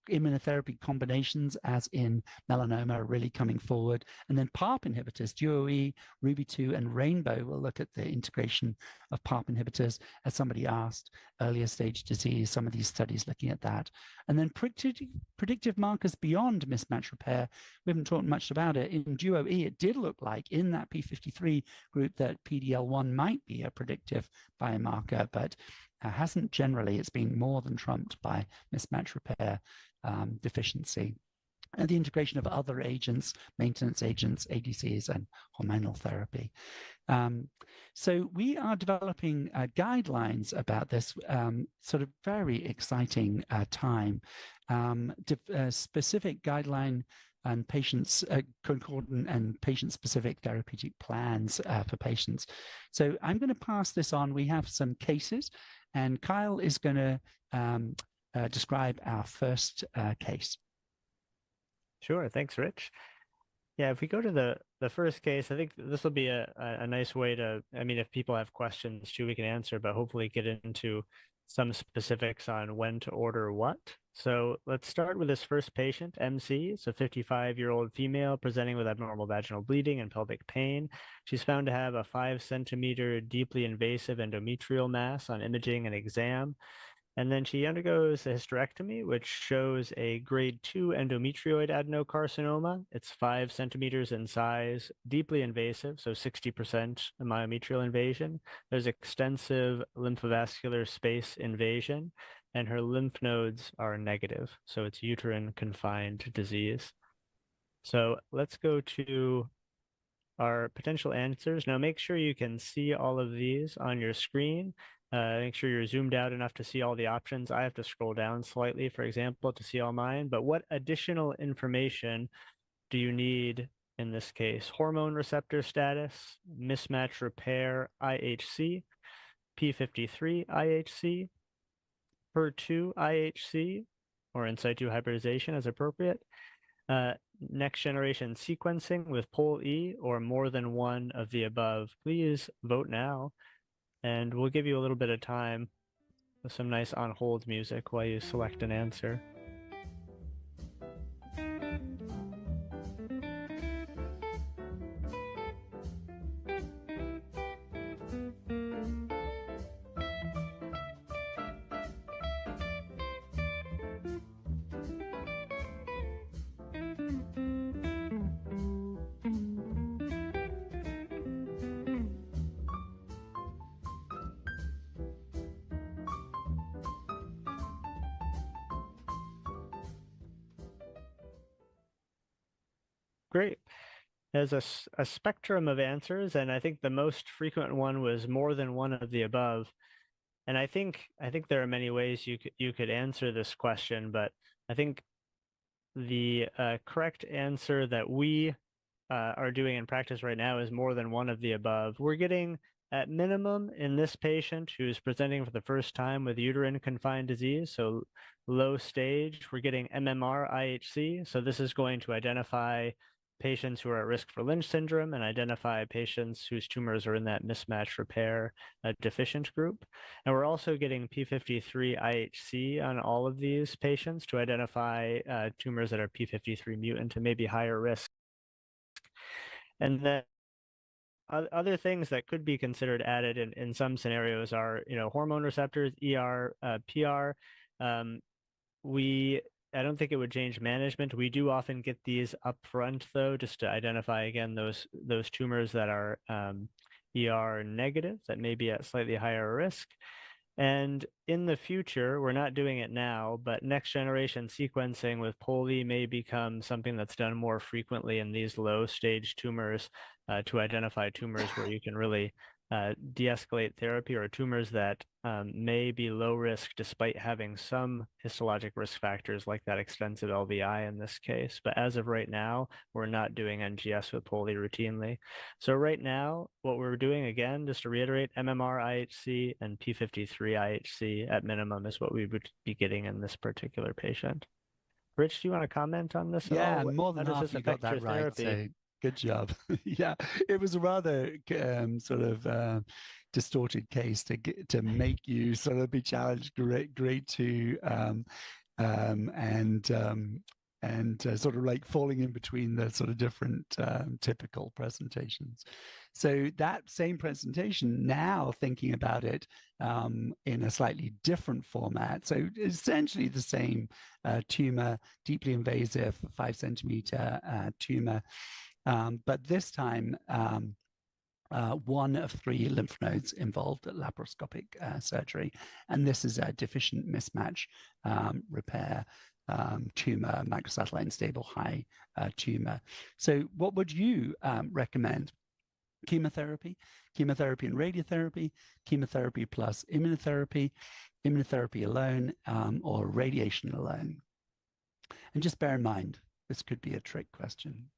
Immunotherapy combinations, as in melanoma, are really coming forward. And then PARP inhibitors, DUO-E, Ruby2, and Rainbow will look at the integration of PARP inhibitors. As somebody asked, earlier stage disease, some of these studies looking at that. And then predictive markers beyond mismatch repair. We haven't talked much about it. In DUO-E, it did look like in that P53 group that PD-L1 might be a predictive biomarker, but hasn't generally. It's been more than trumped by mismatch repair deficiency. And the integration of other agents, maintenance agents, ADCs, and hormonal therapy. So we are developing guidelines about this sort of very exciting time. Specific guideline and patients concordant and patient-specific therapeutic plans for patients. So I'm going to pass this on. We have some cases, and Kyle is going to describe our first case. Sure. Thanks, Rich. Yeah, if we go to the first case, I think this will be a nice way to, I mean, if people have questions too, we can answer, but hopefully get into some specifics on when to order what. So let's start with this first patient, MC. It's a 55-year-old female presenting with abnormal vaginal bleeding and pelvic pain. She's found to have a 5-centimeter deeply invasive endometrial mass on imaging and exam. And then she undergoes a hysterectomy, which shows a grade 2 endometrioid adenocarcinoma. It's 5 centimeters in size, deeply invasive, so 60% myometrial invasion. There's extensive lymphovascular space invasion, and her lymph nodes are negative, so it's uterine confined disease. So let's go to our potential answers. Now make sure you can see all of these on your screen. Make sure you're zoomed out enough to see all the options. I have to scroll down slightly, for example, to see all mine. But what additional information do you need in this case? Hormone receptor status, mismatch repair IHC, P53 IHC, HER2 IHC, or in situ hybridization as appropriate. Next generation sequencing with POLE or more than one of the above. Please vote now. And we'll give you a little bit of time with some nice on hold music while you select an answer. Great. There's a spectrum of answers, and I think the most frequent one was more than one of the above. And I think there are many ways you could answer this question, but I think the correct answer that we are doing in practice right now is more than one of the above. We're getting, at minimum, in this patient who's presenting for the first time with uterine confined disease, so low stage, we're getting MMR IHC. So this is going to identify patients who are at risk for Lynch syndrome and identify patients whose tumors are in that mismatch repair deficient group. And we're also getting P53 IHC on all of these patients to identify tumors that are P53 mutant and maybe higher risk. And then other things that could be considered added in some scenarios are, hormone receptors, ER, PR. I don't think it would change management. We do often get these up front, though, just to identify, again, those tumors that are ER negative that may be at slightly higher risk. And in the future, we're not doing it now, but next generation sequencing with POLI may become something that's done more frequently in these low stage tumors to identify tumors where you can really de-escalate therapy, or tumors that may be low risk despite having some histologic risk factors like that extensive LVI in this case. But as of right now, we're not doing NGS with POLI routinely. So right now, what we're doing, again, just to reiterate, MMR IHC and P53 IHC at minimum is what we would be getting in this particular patient. Rich, do you want to comment on this at all? Yeah, more than How does half this you got affect your that right. therapy? So good job. Yeah, it was a rather sort of distorted case to make you sort of be challenged grade 2 and sort of like falling in between the sort of different typical presentations. So that same presentation, now thinking about it in a slightly different format, so essentially the same tumor, deeply invasive 5 centimeter tumor, but this time one of 3 lymph nodes involved at laparoscopic surgery, and this is a deficient mismatch repair tumor, microsatellite unstable high tumor. So what would you recommend? Chemotherapy, chemotherapy and radiotherapy, chemotherapy plus immunotherapy, immunotherapy alone, or radiation alone? And just bear in mind, this could be a trick question.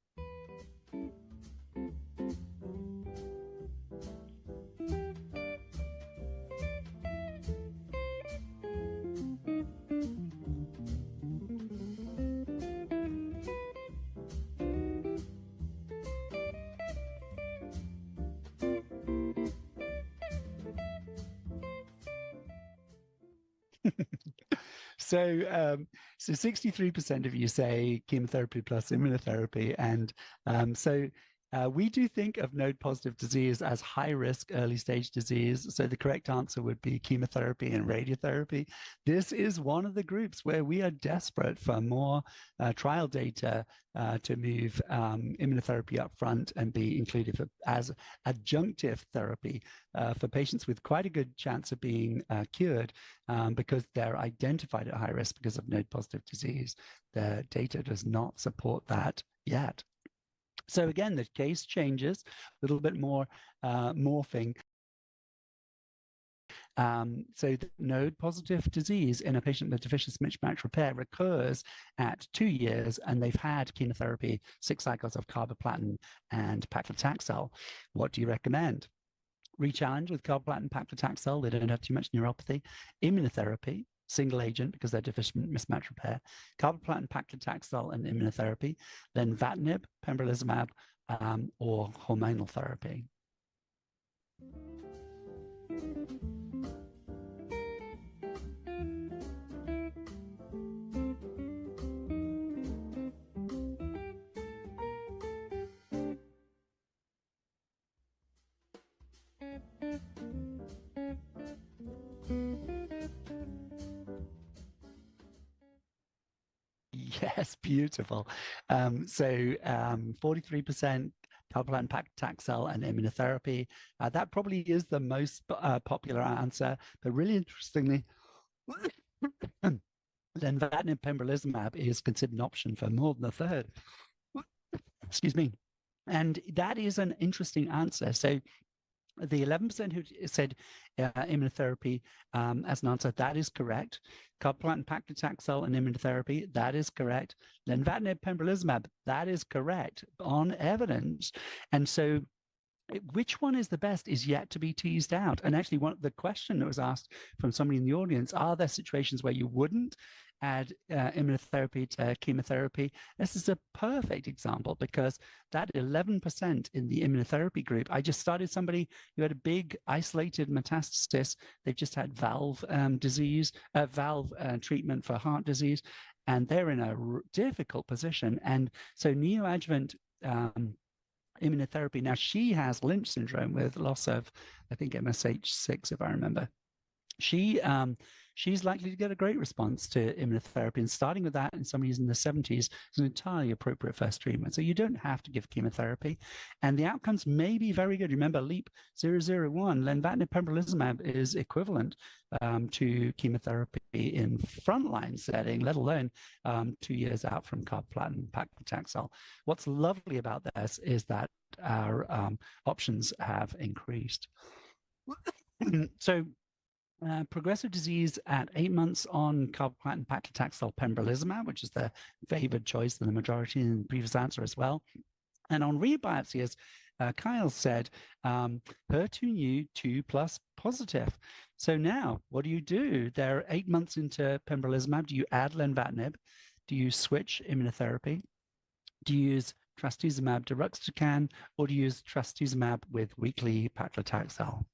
So 63% of you say chemotherapy plus immunotherapy, and we do think of node-positive disease as high-risk early-stage disease. So the correct answer would be chemotherapy and radiotherapy. This is one of the groups where we are desperate for more trial data to move immunotherapy up front and be included as adjunctive therapy for patients with quite a good chance of being cured because they're identified at high risk because of node-positive disease. The data does not support that yet. So again, the case changes, a little bit more morphing. So the node-positive disease in a patient with deficient mismatch repair recurs at 2 years, and they've had chemotherapy, 6 cycles of carboplatin and paclitaxel. What do you recommend? Rechallenge with carboplatin, paclitaxel. They don't have too much neuropathy. Immunotherapy, single agent because they're deficient mismatch repair, carboplatin, paclitaxel, and immunotherapy, then vatinib, pembrolizumab, or hormonal therapy. Yes, beautiful. So 43% carboplatin, paclitaxel, and immunotherapy. That probably is the most popular answer, but really interestingly, then vatinib pembrolizumab is considered an option for more than a third. Excuse me. And that is an interesting answer. So the 11% who said immunotherapy as an answer, that is correct. Carboplatin, paclitaxel, and immunotherapy, that is correct. Lenvatinib, pembrolizumab, that is correct on evidence. And so which one is the best is yet to be teased out. And actually, the question that was asked from somebody in the audience, are there situations where you wouldn't add immunotherapy to chemotherapy? This is a perfect example, because that 11% in the immunotherapy group, I just started somebody who had a big isolated metastasis. They've just had valve disease, valve treatment for heart disease, and they're in a difficult position. And so neoadjuvant immunotherapy. Now, she has Lynch syndrome with loss of, I think, MSH6, if I remember. She's likely to get a great response to immunotherapy, and starting with that in somebody who's in the 70s is an entirely appropriate first treatment. So you don't have to give chemotherapy, and the outcomes may be very good. Remember, LEAP 001, lenvatinib pembrolizumab is equivalent to chemotherapy in frontline setting, let alone 2 years out from carboplatin paclitaxel. What's lovely about this is that our options have increased. So progressive disease at 8 months on carboplatin paclitaxel pembrolizumab, which is the favored choice in the majority in the previous answer as well. And on rebiopsy, as Kyle said, HER2/neu 2+ positive. So now, what do? They're 8 months into pembrolizumab. Do you add lenvatinib? Do you switch immunotherapy? Do you use trastuzumab deruxtecan, or do you use trastuzumab with weekly paclitaxel?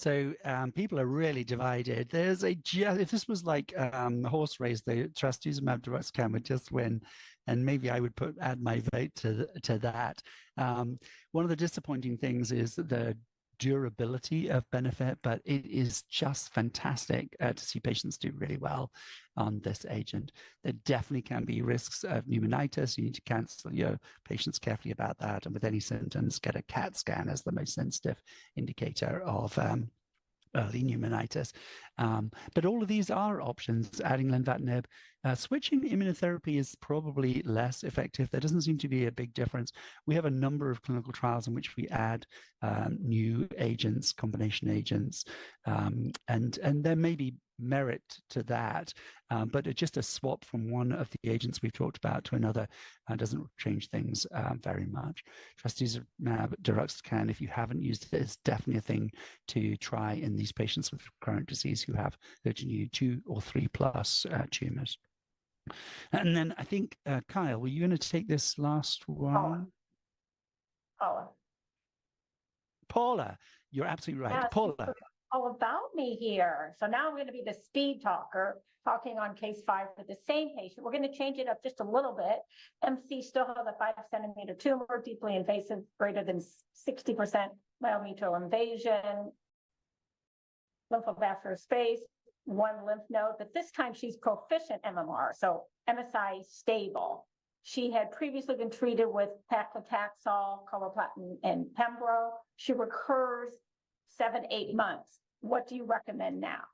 So people are really divided. There's if this was like a horse race, the trastuzumab deruxtecan would just win, and maybe I would add my vote to that. One of the disappointing things is the durability of benefit, but it is just fantastic to see patients do really well on this agent. There definitely can be risks of pneumonitis. You need to counsel your patients carefully about that, and with any symptoms, get a CAT scan as the most sensitive indicator of early pneumonitis. But all of these are options, adding lenvatinib. Switching immunotherapy is probably less effective. There doesn't seem to be a big difference. We have a number of clinical trials in which we add new agents, combination agents, and there may be merit to that, but just a swap from one of the agents we've talked about to another doesn't change things very much. Trastuzumab deruxtecan, if you haven't used it, is definitely a thing to try in these patients with recurrent disease who have HER2/neu 2 or 3+ tumors. And then I think, Kyle, were you going to take this last one? Paula, you're absolutely right. Yes, Paula. All about me here. So now I'm going to be the speed talker, talking on case 5 for the same patient. We're going to change it up just a little bit. MC still has a 5-centimeter tumor, deeply invasive, greater than 60% myometrial invasion, lymphovascular space, 1 lymph node, but this time she's proficient MMR, so MSI stable. She had previously been treated with paclitaxel, carboplatin, and pembro. She recurs 7-8 months. What do you recommend now?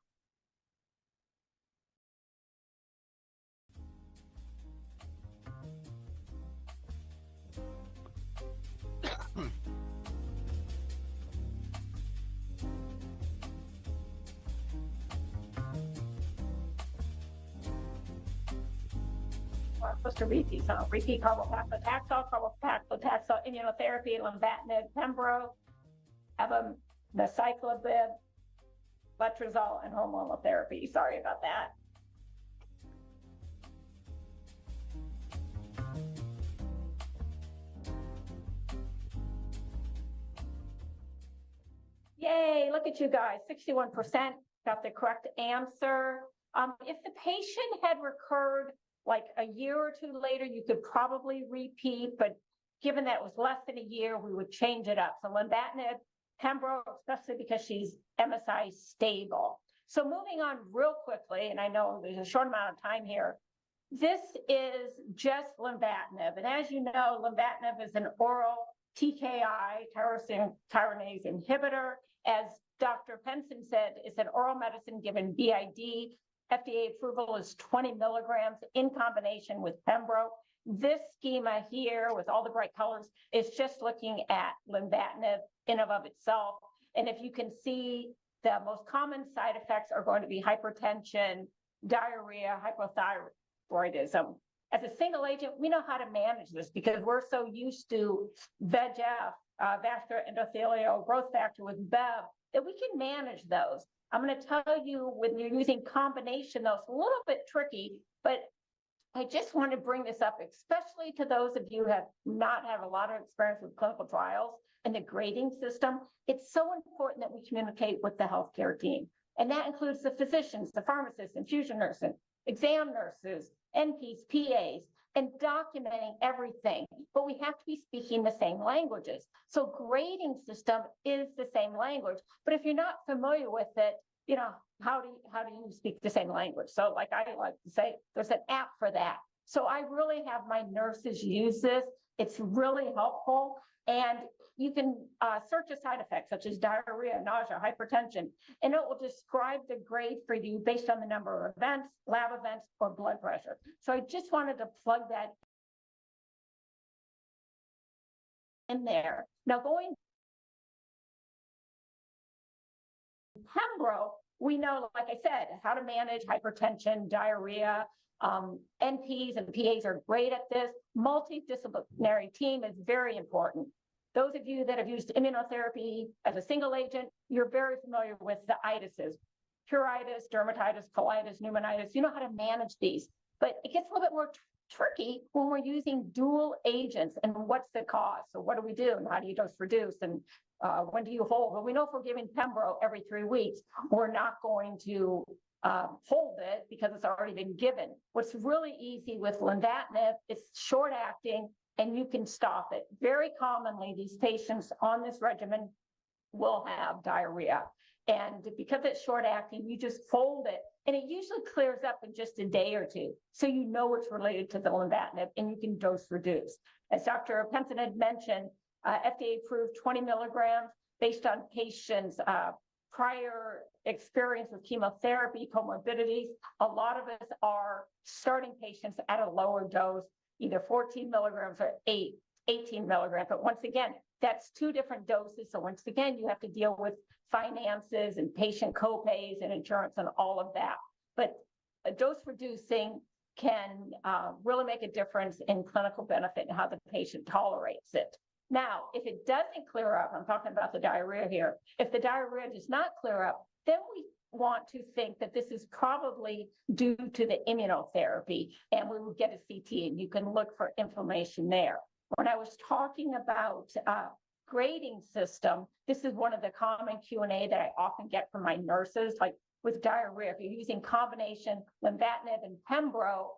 We're supposed to read these, huh? Repeat carboplatin, immunotherapy, lenvatinib, pembro, abemaciclib, letrozole, and hormonal therapy. Sorry about that. Yay, look at you guys, 61% got the correct answer. If the patient had recurred like a year or two later, you could probably repeat, but given that it was less than a year, we would change it up. So lenvatinib, Pembro, especially because she's MSI stable. So moving on real quickly, and I know there's a short amount of time here, this is just lenvatinib. And as you know, lenvatinib is an oral TKI, tyrosine kinase inhibitor. As Dr. Penson said, it's an oral medicine given BID. FDA approval is 20 milligrams in combination with Pembro. This schema here with all the bright colors is just looking at lenvatinib in and of itself. And if you can see, the most common side effects are going to be hypertension, diarrhea, hypothyroidism. As a single agent, we know how to manage this because we're so used to VEGF, vascular endothelial growth factor with BEV, that we can manage those. I'm going to tell you when you're using combination, though, it's a little bit tricky, but I just want to bring this up, especially to those of you who have not had a lot of experience with clinical trials and the grading system. It's so important that we communicate with the healthcare team. And that includes the physicians, the pharmacists, infusion nurses, exam nurses, NPs, PAs, and documenting everything. But we have to be speaking the same languages. So grading system is the same language. But if you're not familiar with it, you know, how do you speak the same language? So like I like to say, there's an app for that. So I really have my nurses use this. It's really helpful. And you can search a side effect such as diarrhea, nausea, hypertension, and it will describe the grade for you based on the number of events, lab events, or blood pressure. So I just wanted to plug that in there. Now going Pembro, we know, like I said, how to manage hypertension, diarrhea. NPs and PAs are great at this. Multidisciplinary team is very important. Those of you that have used immunotherapy as a single agent, you're very familiar with the itises, pruritus, dermatitis, colitis, pneumonitis. You know how to manage these, but it gets a little bit more tricky when we're using dual agents and what's the cause. So what do we do and how do you dose reduce and when do you hold? Well, we know if we're giving Pembro every 3 weeks, we're not going to hold it because it's already been given. What's really easy with lenvatinib, it's short acting and you can stop it. Very commonly, these patients on this regimen will have diarrhea. And because it's short acting, you just fold it and it usually clears up in just a day or two. So you know it's related to the lenvatinib and you can dose reduce. As Dr. Penson had mentioned, FDA approved 20 milligrams based on patients' prior experience with chemotherapy, comorbidities. A lot of us are starting patients at a lower dose, either 14 milligrams or 18 milligrams. But once again, that's 2 different doses. So once again, you have to deal with finances and patient copays and insurance and all of that. But dose reducing can really make a difference in clinical benefit and how the patient tolerates it. Now, if it doesn't clear up, I'm talking about the diarrhea here. If the diarrhea does not clear up, then we want to think that this is probably due to the immunotherapy, and we will get a CT and you can look for inflammation there. When I was talking about grading system, this is one of the common Q&A that I often get from my nurses, like with diarrhea, if you're using combination lenvatinib and Pembro,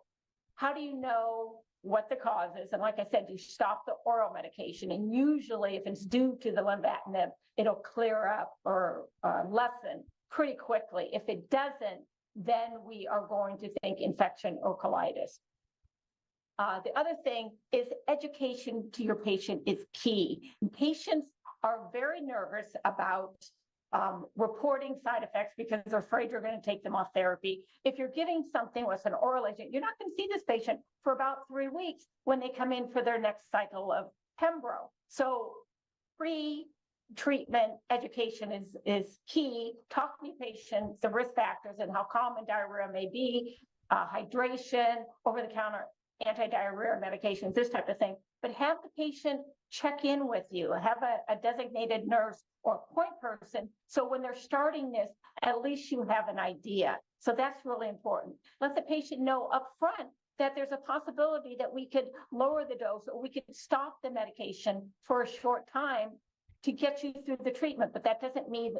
how do you know what the cause is? And like I said, you stop the oral medication. And usually if it's due to the lenvatinib, it'll clear up or lessen pretty quickly. If it doesn't, then we are going to think infection or colitis. The other thing is education to your patient is key. Patients are very nervous about reporting side effects because they're afraid you're going to take them off therapy. If you're giving something with an oral agent, you're not going to see this patient for about 3 weeks when they come in for their next cycle of Pembro. So pre-treatment education is key. Talk to patients, the risk factors and how common diarrhea may be, hydration, over-the-counter anti-diarrhea medications, this type of thing. But have the patient check in with you, have a designated nurse or point person. So when they're starting this, at least you have an idea. So that's really important. Let the patient know up front that there's a possibility that we could lower the dose or we could stop the medication for a short time to get you through the treatment, but that doesn't mean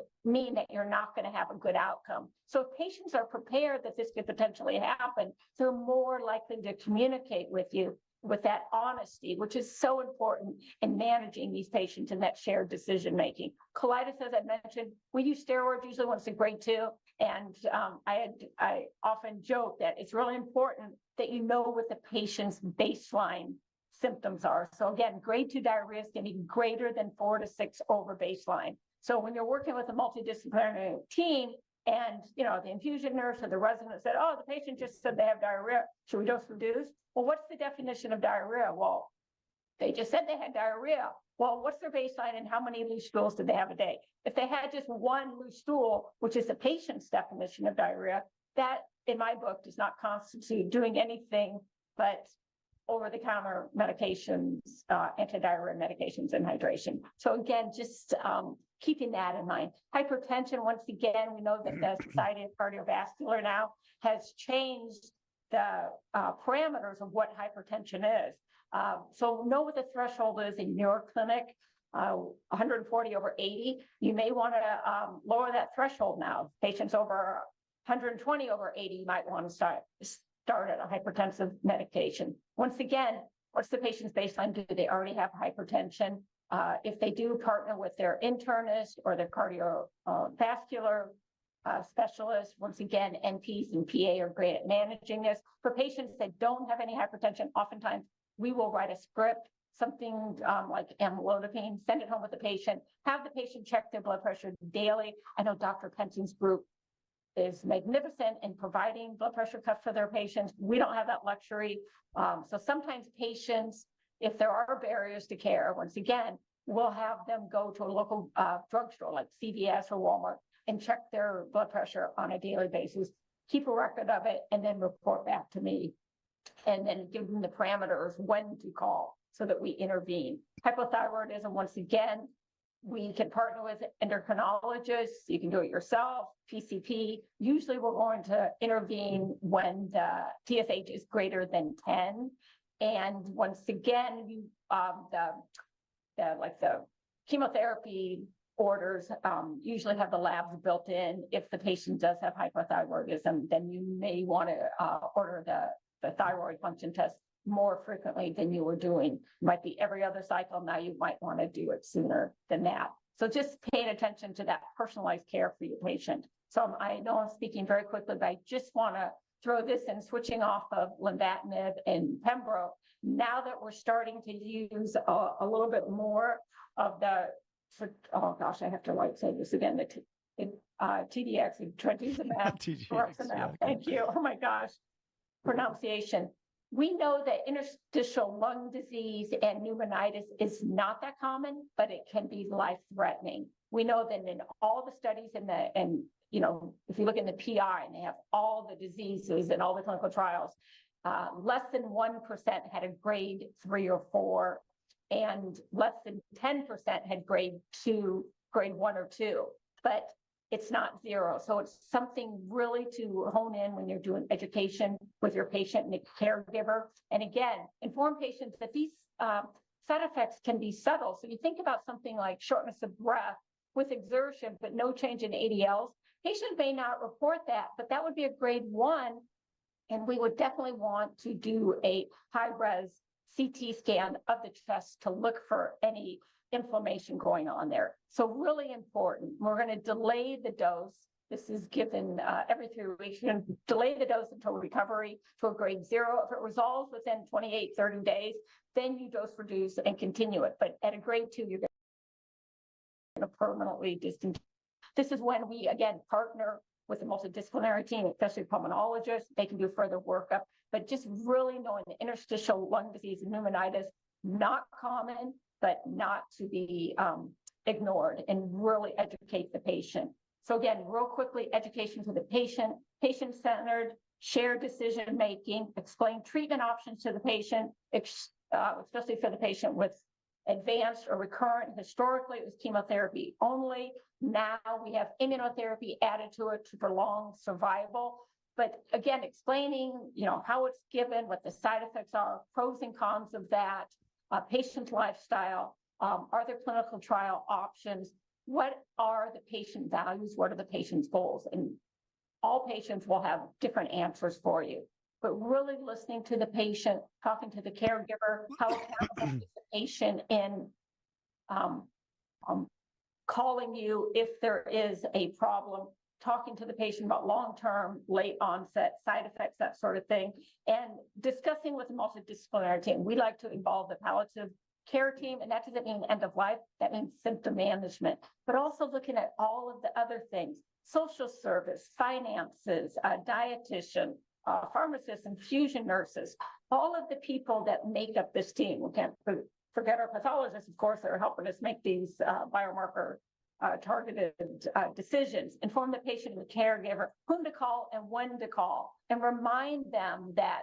that you're not going to have a good outcome. So if patients are prepared that this could potentially happen, they're more likely to communicate with you with that honesty, which is so important in managing these patients and that shared decision making. Colitis, as I mentioned, we use steroids usually once in grade 2, and I often joke that it's really important that you know what the patient's baseline symptoms are. So again, grade 2 diarrhea is going to be greater than 4 to 6 over baseline. So when you're working with a multidisciplinary team, and the infusion nurse or the resident said, "Oh, the patient just said they have diarrhea. Should we dose reduce?" Well, what's the definition of diarrhea? Well, they just said they had diarrhea. Well, what's their baseline and how many loose stools did they have a day? If they had just one loose stool, which is the patient's definition of diarrhea, that in my book does not constitute doing anything but over-the-counter medications, anti-diarrhea medications, and hydration. So again, just keeping that in mind. Hypertension, once again, we know that the Society of Cardiovascular now has changed the parameters of what hypertension is. So know what the threshold is in your clinic, 140 over 80. You may want to lower that threshold now. Patients over 120 over 80, you might want to start at a hypertensive medication. Once again, what's the patient's baseline? Do they already have hypertension? If they do, partner with their internist or their cardiovascular specialist. Once again, NPs and PA are great at managing this. For patients that don't have any hypertension, oftentimes we will write a script, something like amlodipine, send it home with the patient, have the patient check their blood pressure daily. I know Dr. Penson's group is magnificent in providing blood pressure cuffs for their patients. We don't have that luxury. So sometimes patients, if there are barriers to care, once again, we'll have them go to a local drugstore like CVS or Walmart and check their blood pressure on a daily basis, keep a record of it, and then report back to me. And then give them the parameters when to call so that we intervene. Hypothyroidism, once again, we can partner with endocrinologists. You can do it yourself, PCP. Usually we're going to intervene when the TSH is greater than 10. And once again, you, the chemotherapy orders usually have the labs built in. If the patient does have hypothyroidism, then you may want to order the thyroid function test more frequently than you were doing. It might be every other cycle. Now you might want to do it sooner than that. So just paying attention to that personalized care for your patient. So I know I'm speaking very quickly, but I just want to throw this in, switching off of lenvatinib and Pembro. Now that we're starting to use a little bit more of the, oh gosh, I have to say this again, the TDX, trastuzumab, TDX, thank you. Oh my gosh, pronunciation. We know that interstitial lung disease and pneumonitis is not that common, but it can be life-threatening. We know that in all the studies if you look in the PI and they have all the diseases and all the clinical trials, less than 1% had a grade 3 or 4, and less than 10% had grade 1 or 2. But it's not 0. So it's something really to hone in when you're doing education with your patient and the caregiver. And again, inform patients that these side effects can be subtle. So you think about something like shortness of breath with exertion, but no change in ADLs. Patient may not report that, but that would be a grade 1. And we would definitely want to do a high-res CT scan of the chest to look for any inflammation going on there. So really important. We're going to delay the dose. This is given every 3 weeks. You're going to delay the dose until recovery to a grade 0. If it resolves within 28, 30 days, then you dose reduce and continue it. But at a grade 2, you're going to permanently discontinue. This is when we, again, partner with a multidisciplinary team, especially pulmonologists. They can do further workup, but just really knowing the interstitial lung disease and pneumonitis, not common, but not to be ignored, and really educate the patient. So again, real quickly, education to the patient, patient-centered, shared decision-making, explain treatment options to the patient, especially for the patient with advanced or recurrent. Historically, it was chemotherapy only. Now we have immunotherapy added to it to prolong survival. But again, explaining, how it's given, what the side effects are, pros and cons of that, patient lifestyle, Are there clinical trial options? What are the patient values? What are the patient's goals? And all patients will have different answers for you. But really listening to the patient, talking to the caregiver, how accountable is the patient in calling you if there is a problem, talking to the patient about long-term, late onset, side effects, that sort of thing, and discussing with the multidisciplinary team. We like to involve the palliative care team, and that doesn't mean end of life, that means symptom management, but also looking at all of the other things, social service, finances, dietitian, pharmacists, infusion nurses, all of the people that make up this team. We can't forget our pathologists, of course, that are helping us make these biomarker targeted decisions, inform the patient and the caregiver whom to call and when to call, and remind them that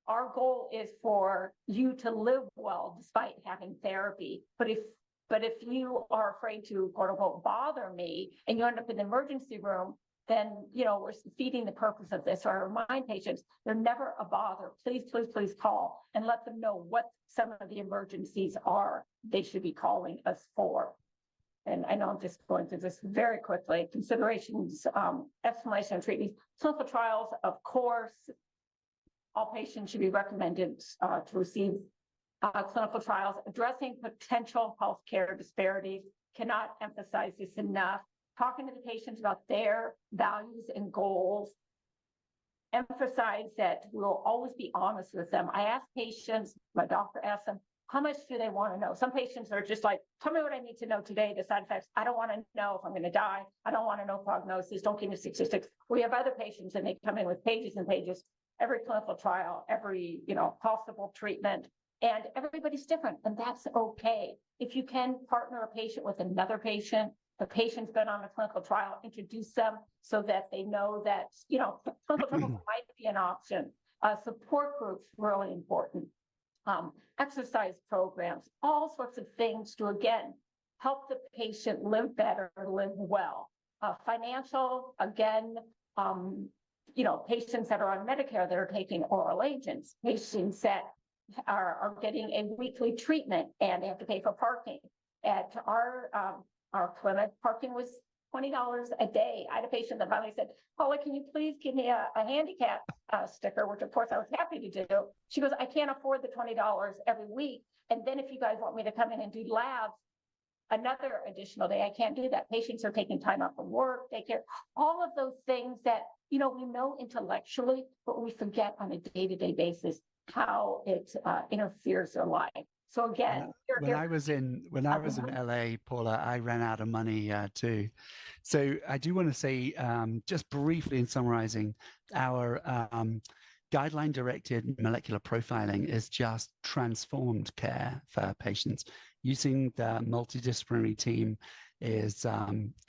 our goal is for you to live well despite having therapy. But if you are afraid to, quote unquote, bother me and you end up in the emergency room, then, you know, we're defeating the purpose of this. So I remind patients, they're never a bother. Please, please, please call and let them know what some of the emergencies are they should be calling us for. And I know I'm just going through this very quickly. Considerations, explanation of treatment, clinical trials, of course. All patients should be recommended to receive clinical trials. Addressing potential healthcare disparities, cannot emphasize this enough. Talking to the patients about their values and goals. Emphasize that we'll always be honest with them. I ask patients, my doctor asks them, how much do they want to know? Some patients are just like, tell me what I need to know today, the side effects. I don't want to know if I'm going to die. I don't want to know prognosis. Don't give me 66. We have other patients and they come in with pages and pages, every clinical trial, every, you know, possible treatment, and everybody's different, and that's okay. If you can partner a patient with another patient, the patient's been on a clinical trial, introduce them so that they know that, you know, clinical trials might be an option. Support groups, really important. Exercise programs, all sorts of things to, again, help the patient live better, live well. Financial, again, you know, patients that are on Medicare that are taking oral agents, patients that are getting a weekly treatment and they have to pay for parking. At our clinic, parking was $20 a day. I had a patient that finally said, Paula, can you please give me a handicap sticker, which of course I was happy to do. She goes, I can't afford the $20 every week. And then if you guys want me to come in and do labs, another additional day, I can't do that. Patients are taking time off from work, daycare, all of those things that, you know, we know intellectually, but we forget on a day-to-day basis how it interferes their life. So again, when I was in LA, Paula, I ran out of money too. So I do want to say, just briefly in summarizing, our guideline-directed molecular profiling is just transformed care for patients. Using the multidisciplinary team is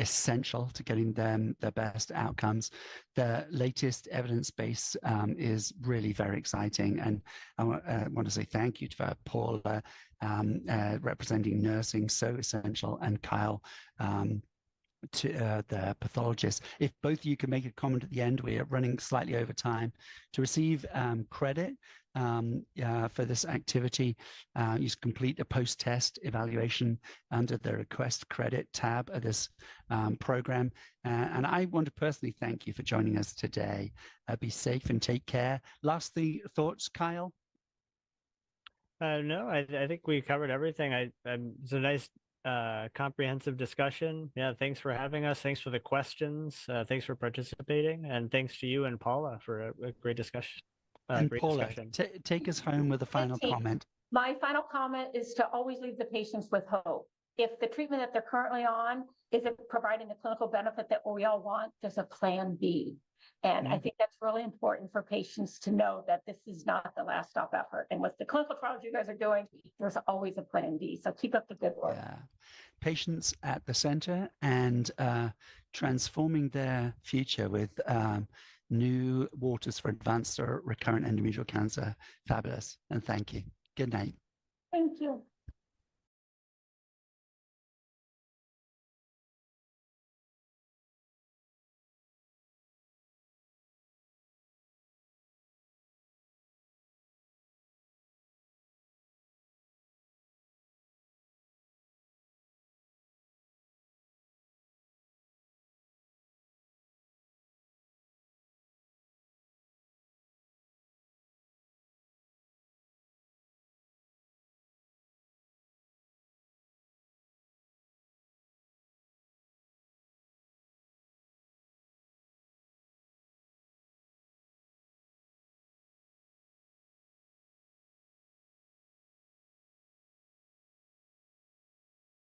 essential to getting them the best outcomes. The latest evidence base is really very exciting, and I want to say thank you to Paula representing nursing, so essential, and Kyle to the pathologist. If both of you can make a comment at the end, we are running slightly over time. To receive credit for this activity, you complete a post-test evaluation under the request credit tab of this program. And I want to personally thank you for joining us today. Be safe and take care. Last thoughts, Kyle? No, I think we covered everything. It's a nice comprehensive discussion. Yeah, thanks for having us. Thanks for the questions. Thanks for participating, and thanks to you and Paula for a great discussion. And Paula, take us home with a final comment. My final comment is to always leave the patients with hope. If the treatment that they're currently on isn't providing the clinical benefit that we all want, there's a plan B. And I think that's really important for patients to know that this is not the last stop effort. And with the clinical trials you guys are doing, there's always a plan B. So keep up the good work. Yeah. Patients at the center and transforming their future with new waters for advanced or recurrent endometrial cancer. Fabulous. And thank you. Good night. Thank you.